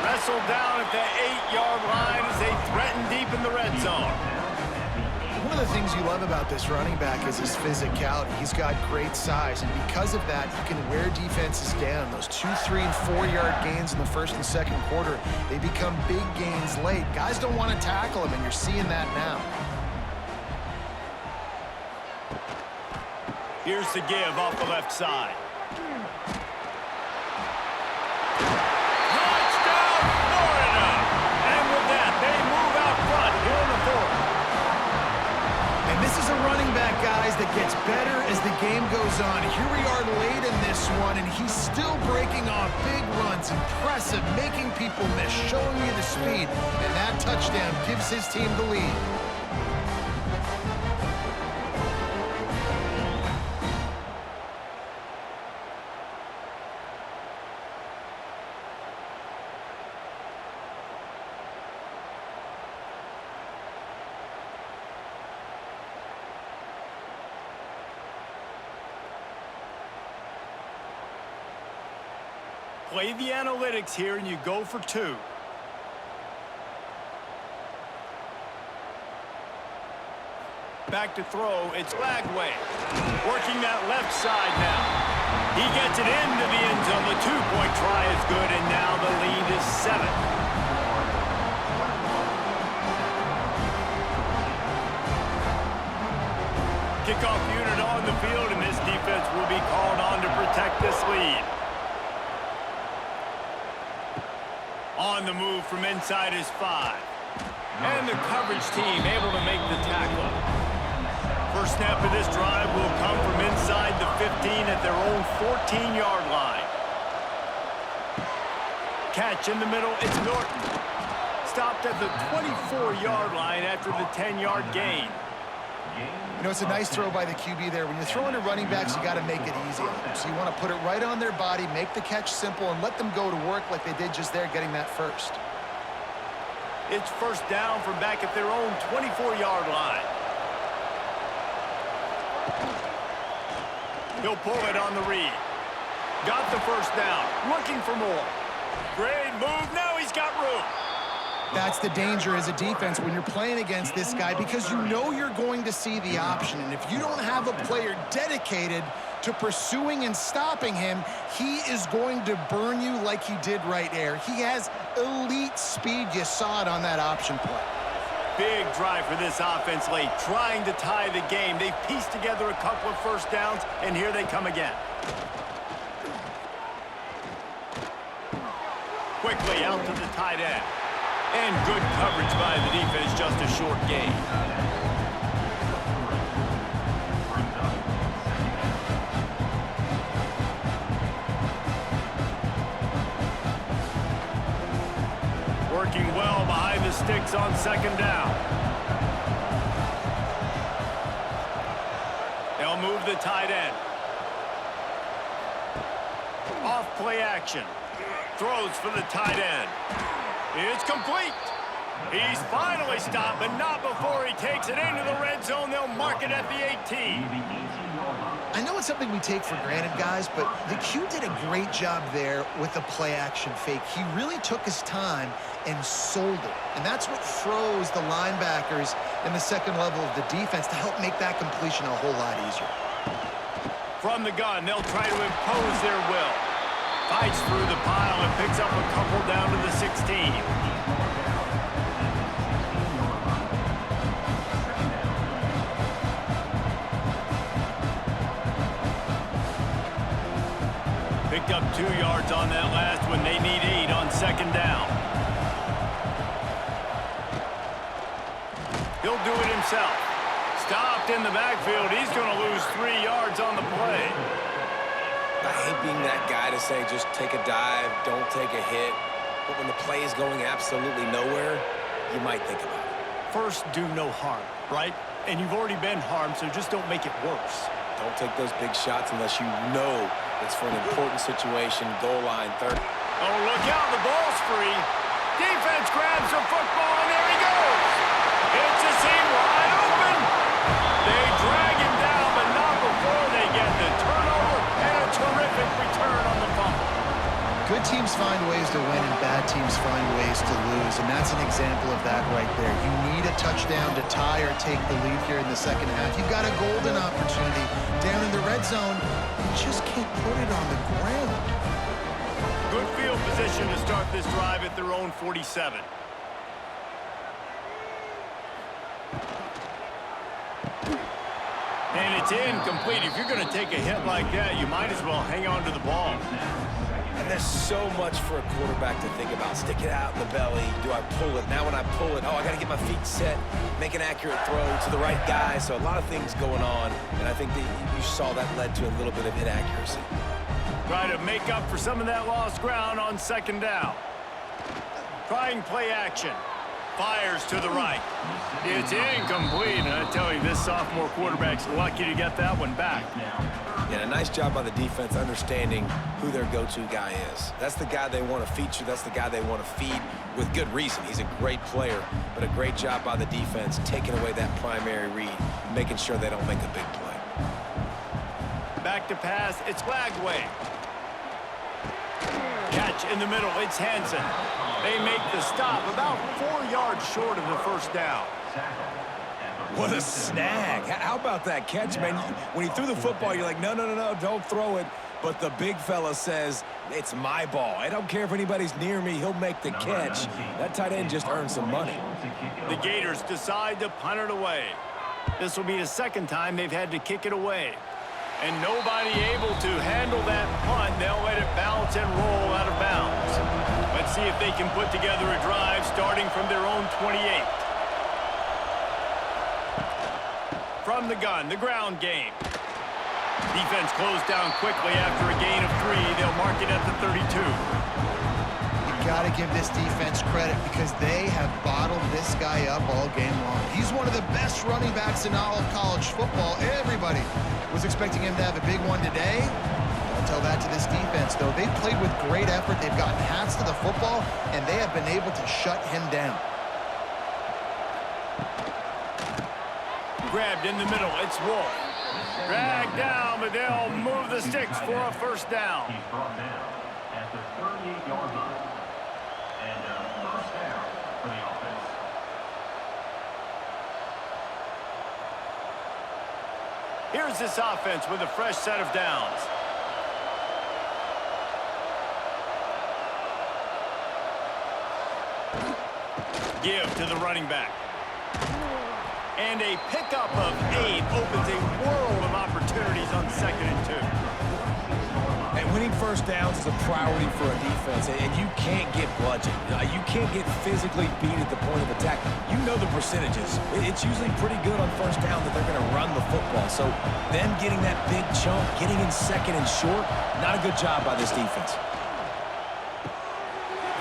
Wrestled down at the 8-yard line as they threaten deep in the red zone. One of the things you love about this running back is his physicality. He's got great size, and because of that, he can wear defenses down. Those 2-, 3-, and 4-yard gains in the first and second quarter, they become big gains late. Guys don't want to tackle him, and you're seeing that now. Here's the give off the left side. Touchdown, Florida! And with that, they move out front here in the fourth. And this is a running back, guys, that gets better as the game goes on. Here we are late in this one, and he's still breaking off big runs. Impressive, making people miss, showing you the speed. And that touchdown gives his team the lead. Play the analytics here, and you go for 2. Back to throw, it's Lagway. Working that left side now. He gets it into the end zone. The 2-point try is good, and now the lead is 7. Kickoff unit on the field, and this defense will be called on to protect this lead. On On the move from inside his 5. And the coverage team able to make the tackle. First snap of this drive will come from inside the 15 at their own 14-yard line. Catch in the middle, it's Norton. Stopped at the 24-yard line after the 10-yard gain. You know, it's a nice throw by the QB there. When you're throwing to running backs, you got to make it easy on them. So you want to put it right on their body, make the catch simple, and let them go to work like they did just there, getting that first. It's first down from back at their own 24-yard line. He'll pull it on the read. Got the first down. Looking for more. Great move. Now he's got room. That's the danger as a defense when you're playing against this guy, because you know you're going to see the option. And if you don't have a player dedicated to pursuing and stopping him, he is going to burn you like he did right there. He has elite speed. You saw it on that option play. Big drive for this offense late, trying to tie the game. They've pieced together a couple of first downs, and here they come again. Quickly out to the tight end. And good coverage by the defense, just a short gain. Working well behind the sticks on second down. They'll move the tight end. Off play action. Throws for the tight end. It's complete. He's finally stopped, but not before he takes it into the red zone. They'll mark it at the 18. I know it's something we take for granted, guys, but the Q did a great job there with the play-action fake. He really took his time and sold it. And that's what froze the linebackers in the second level of the defense to help make that completion a whole lot easier. From the gun, they'll try to impose their will. Fights through the pile and picks up a couple down to the 16. Picked up 2 yards on that last one. They need 8 on second down. He'll do it himself. Stopped in the backfield. He's going to lose 3 yards on the play. I hate being that guy to say just take a dive, don't take a hit. But when the play is going absolutely nowhere, you might think about it. First, do no harm, right? And you've already been harmed, so just don't make it worse. Don't take those big shots unless you know it's for an important situation. Goal line, third. Oh, look out, the ball's free. Defense grabs the football, and there he goes. It's a seam wide open. They drag him down, but not before they get the turnover and a terrific return on the fumble. Good teams find ways to win and bad teams find ways to lose, and that's an example of that right there. You need a touchdown to tie or take the lead here in the second half. You've got a golden opportunity down in the red zone. You just can't put it on the ground. Good field position to start this drive at their own 47. And it's incomplete. If you're going to take a hit like that, you might as well hang on to the ball. And there's so much for a quarterback to think about. Stick it out in the belly. Do I pull it? Now when I pull it, oh, I got to get my feet set, make an accurate throw to the right guy. So a lot of things going on, and I think that you saw that led to a little bit of inaccuracy. Try to make up for some of that lost ground on second down. Trying play action. Fires to the right. It's incomplete, and I tell you, this sophomore quarterback's lucky to get that one back. Yeah, a nice job by the defense understanding who their go-to guy is. That's the guy they want to feature. That's the guy they want to feed with good reason. He's a great player, but a great job by the defense taking away that primary read, making sure they don't make a big play. Back to pass, it's Lagway. Catch in the middle, it's Hansen. They make the stop about 4 yards short of the first down. What a snag. How about that catch, man? When he threw the football, you're like, no, don't throw it. But the big fella says, it's my ball. I don't care if anybody's near me. He'll make the catch. That tight end just earned some money. The Gators decide to punt it away. This will be the second time they've had to kick it away. And nobody able to handle that punt. They'll let it bounce and roll out of bounds. Let's see if they can put together a drive starting from their own 28. From the gun, the ground game. Defense closed down quickly after a gain of 3. They'll mark it at the 32. Got to give this defense credit because they have bottled this guy up all game long. He's one of the best running backs in all of college football. Everybody was expecting him to have a big one today. I'll tell that to this defense, though. They've played with great effort. They've gotten hats to the football, and they have been able to shut him down. Grabbed in the middle. It's Wolf. Dragged down, but they'll move the sticks for a first down. He's brought down at the 38-yard line. And first down for the offense. Here's this offense with a fresh set of downs. Give to the running back. And a pickup of 8 opens a world of opportunities on 2nd and 2. And winning first downs is a priority for a defense, and you can't get bludgeoned. You can't get physically beat at the point of attack. You know the percentages. It's usually pretty good on first down that they're going to run the football. So them getting that big chunk, getting in 2nd and short, not a good job by this defense.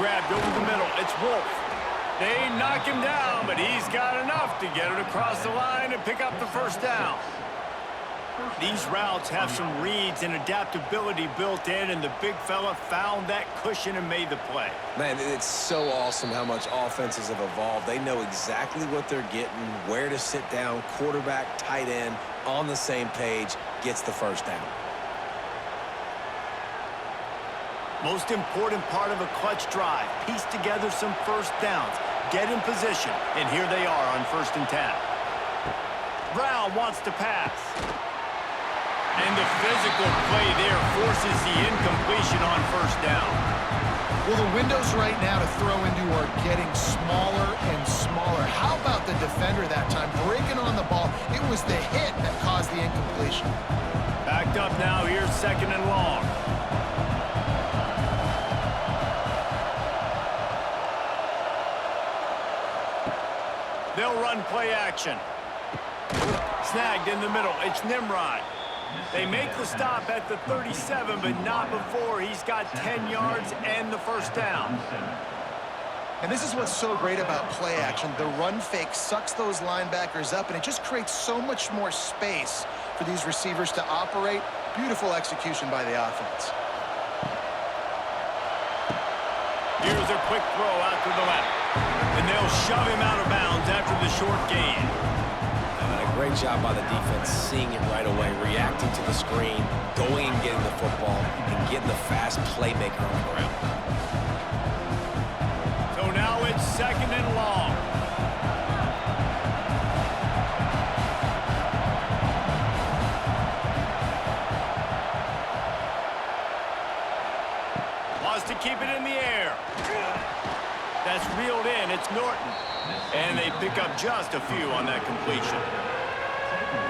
Grabbed over the middle. It's Wolf. They knock him down, but he's got enough to get it across the line and pick up the first down. These routes have some reads and adaptability built in, and the big fella found that cushion and made the play. Man, it's so awesome how much offenses have evolved. They know exactly what they're getting, where to sit down, quarterback, tight end, on the same page, gets the first down. Most important part of a clutch drive, piece together some first downs, get in position, and here they are on 1st and 10. Brown wants to pass. And the physical play there forces the incompletion on 1st down. Well, the windows right now to throw into are getting smaller and smaller. How about the defender that time breaking on the ball? It was the hit that caused the incompletion. Backed up now, here's 2nd and long. They'll run play action. Snagged in the middle. It's Nimrod. They make the stop at the 37, but not before he's got 10 yards and the first down. And this is what's so great about play action. The run fake sucks those linebackers up, and it just creates so much more space for these receivers to operate. Beautiful execution by the offense. Here's a quick throw out to the left. And they'll shove him out of bounds after the short gain. And a great job by the defense seeing it right away, reacting to the screen, going and getting the football, and getting the fast playmaker on the ground. So now it's 2nd and long. Wants to keep it in the air. That's reeled in. It's Norton. And they pick up just a few on that completion.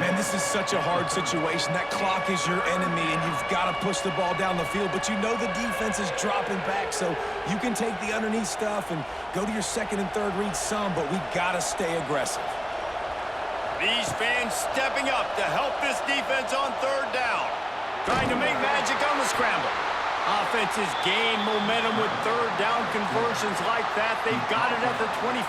Man, this is such a hard situation. That clock is your enemy, and you've got to push the ball down the field. But you know the defense is dropping back, so you can take the underneath stuff and go to your 2nd and 3rd read some, but we've got to stay aggressive. These fans stepping up to help this defense on 3rd down. Trying to make magic on the scramble. Offenses gain momentum with 3rd down conversions like that. They've got it at the 25.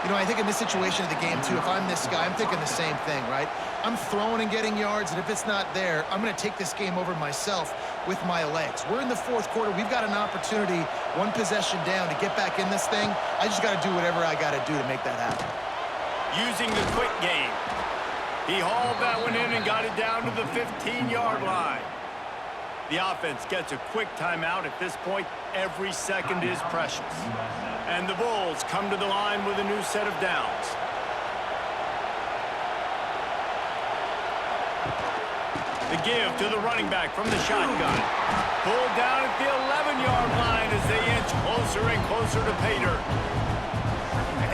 You know, I think in this situation of the game, too, if I'm this guy, I'm thinking the same thing, right? I'm throwing and getting yards, and if it's not there, I'm going to take this game over myself with my legs. We're in the 4th quarter. We've got an opportunity, 1 possession down, to get back in this thing. I just got to do whatever I got to do to make that happen. Using the quick game. He hauled that one in and got it down to the 15-yard line. The offense gets a quick timeout. At this point, every second is precious. And the Bulls come to the line with a new set of downs. The give to the running back from the shotgun. Pulled down at the 11-yard line as they inch closer and closer to pay dirt.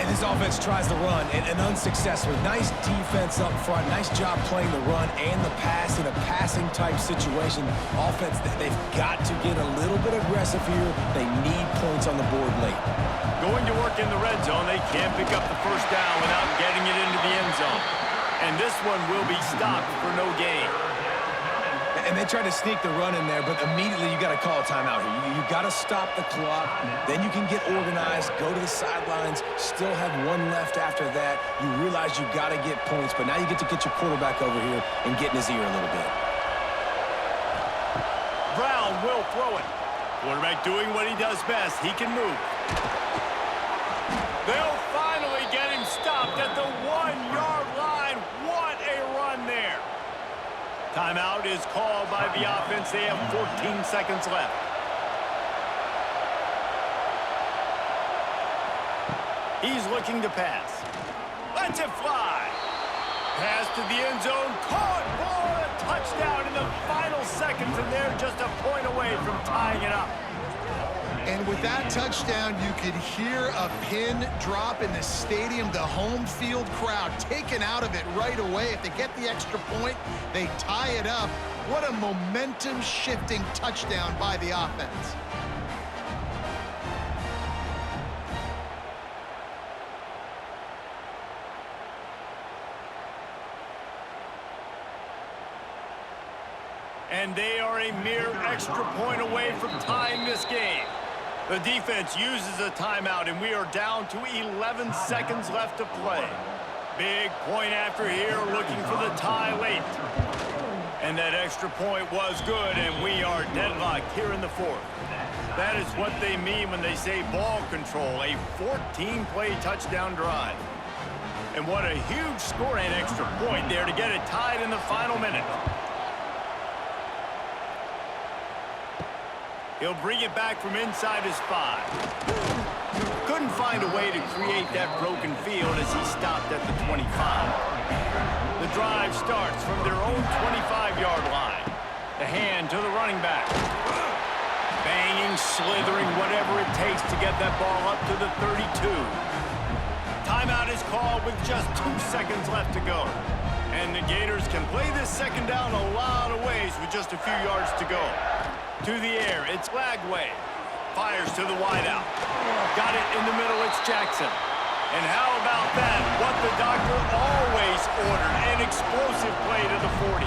And This offense tries to run and unsuccessfully. Nice defense up front. Nice job playing the run and the pass in a passing-type situation. Offense, they've got to get a little bit aggressive here. They need points on the board late. Going to work in the red zone, they can't pick up the first down without getting it into the end zone. And this one will be stopped for no gain. And they tried to sneak the run in there, but immediately you got to call a timeout here. You got to stop the clock. Then you can get organized, go to the sidelines, still have one left after that. You realize you got to get points, but now you get to get your quarterback over here and get in his ear a little bit. Brown will throw it. Quarterback doing what he does best. He can move. They'll finally get him stopped at the 1-yard line. What a run there. Timeout is called by the offense. They have 14 seconds left. He's looking to pass. Lets it fly. Pass to the end zone. Caught for a touchdown in the final seconds, and they're just a point away from tying it up. And with that touchdown, you could hear a pin drop in the stadium. The home field crowd taken out of it right away. If they get the extra point, they tie it up. What a momentum-shifting touchdown by the offense. And they are a mere extra point away from tying this game. The defense uses a timeout, and we are down to 11 seconds left to play. Big point after here, looking for the tie late. And that extra point was good, and we are deadlocked here in the fourth. That is what they mean when they say ball control, a 14-play touchdown drive. And what a huge score and extra point there to get it tied in the final minute. He'll bring it back from inside his 5. Couldn't find a way to create that broken field as he stopped at the 25. The drive starts from their own 25-yard line. The hand to the running back. Banging, slithering, whatever it takes to get that ball up to the 32. Timeout is called with just 2 seconds left to go. And the Gators can play this second down a lot of ways with just a few yards to go. To the air, it's Lagway. Fires to the wideout. Got it in the middle, it's Jackson. And how about that? What the doctor always ordered, an explosive play to the 40.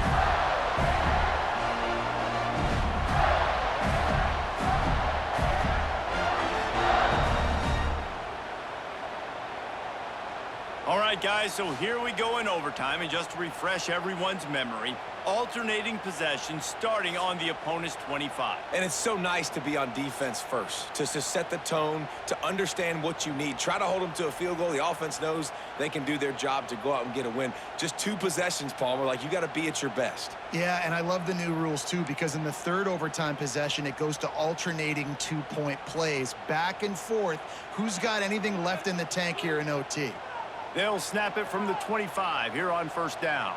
All right, guys, so here we go in overtime, and just to refresh everyone's memory, alternating possession starting on the opponent's 25. And it's so nice to be on defense first, to set the tone, to understand what you need. Try to hold them to a field goal. The offense knows they can do their job to go out and get a win. Just 2 possessions, Palmer, like you got to be at your best. Yeah, and I love the new rules, too, because in the third overtime possession, it goes to alternating 2-point plays, back and forth. Who's got anything left in the tank here in OT? They'll snap it from the 25 here on first down.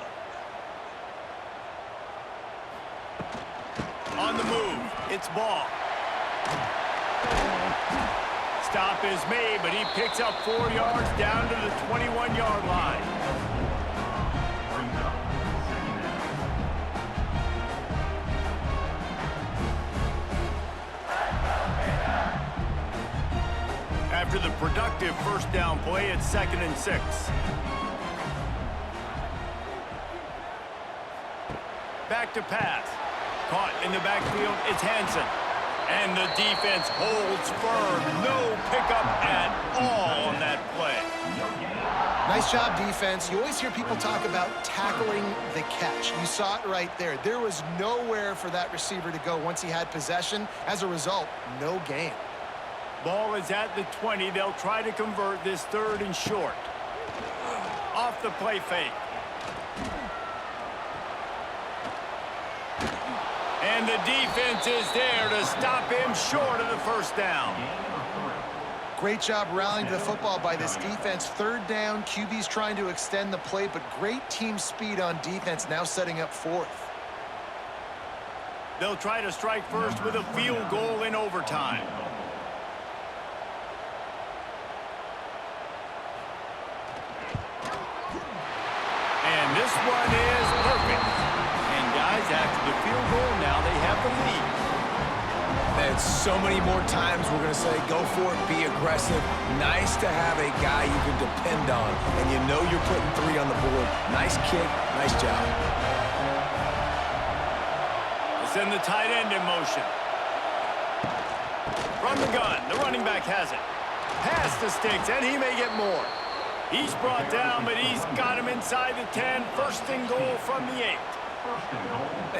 On the move, it's Ball. Stop is made, but he picks up 4 yards down to the 21-yard line. After the productive first down play, it's 2nd and 6. Back to pass. Caught in the backfield, it's Hansen. And the defense holds firm. No pickup at all on that play. Nice job, defense. You always hear people talk about tackling the catch. You saw it right there. There was nowhere for that receiver to go once he had possession. As a result, no gain. Ball is at the 20. They'll try to convert this 3rd and short. Off the play fake. And the defense is there to stop him short of the first down. Great job rallying to the football by this defense. 3rd down, QB's trying to extend the play, but great team speed on defense, now setting up 4th. They'll try to strike first with a field goal in overtime. one is perfect. And guys, after the field goal, now they have the lead. Man, so many more times we're going to say, go for it, be aggressive. Nice to have a guy you can depend on, and you know you're putting 3 on the board. Nice kick, nice job. They send the tight end in motion. From the gun, the running back has it. Pass to Stix, and he may get more. He's brought down, but he's got him inside the 10. First and goal from the 8.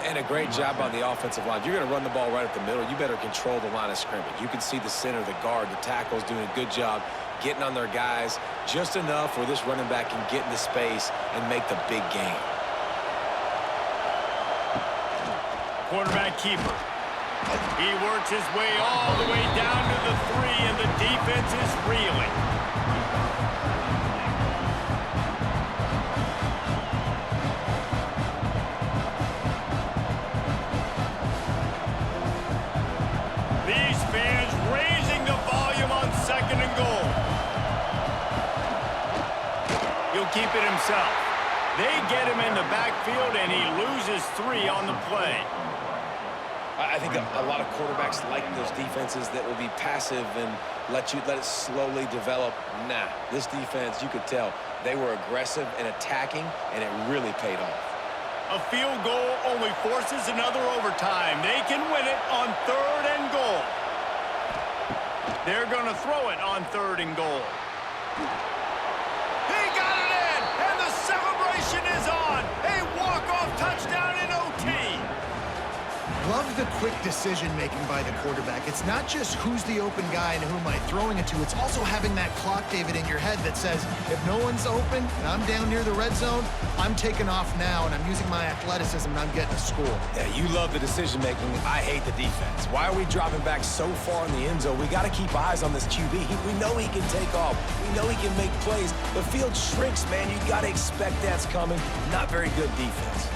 And a great job on the offensive line. If you're going to run the ball right up the middle, you better control the line of scrimmage. You can see the center, the guard, the tackles doing a good job getting on their guys just enough where this running back can get into space and make the big game. Quarterback keeper. He works his way all the way down to the 3, and the defense is reeling. These fans raising the volume on 2nd and goal. He'll keep it himself. They get him in the backfield, and he loses 3 on the play. I think a lot of quarterbacks like those defenses that will be passive and let it slowly develop. Nah, this defense, you could tell, they were aggressive and attacking, and it really paid off. A field goal only forces another overtime. They can win it on 3rd and goal. They're going to throw it on 3rd and goal. He got it in, and the celebration is on. A walk-off touchdown in OT. Love the quick decision-making by the quarterback. It's not just who's the open guy and who am I throwing it to. It's also having that clock, David, in your head that says, if no one's open and I'm down near the red zone, I'm taking off now, and I'm using my athleticism, and I'm getting a score. Yeah, you love the decision-making. I hate the defense. Why are we dropping back so far in the end zone? We got to keep eyes on this QB. We know he can take off. We know he can make plays. The field shrinks, man. You got to expect that's coming. Not very good defense.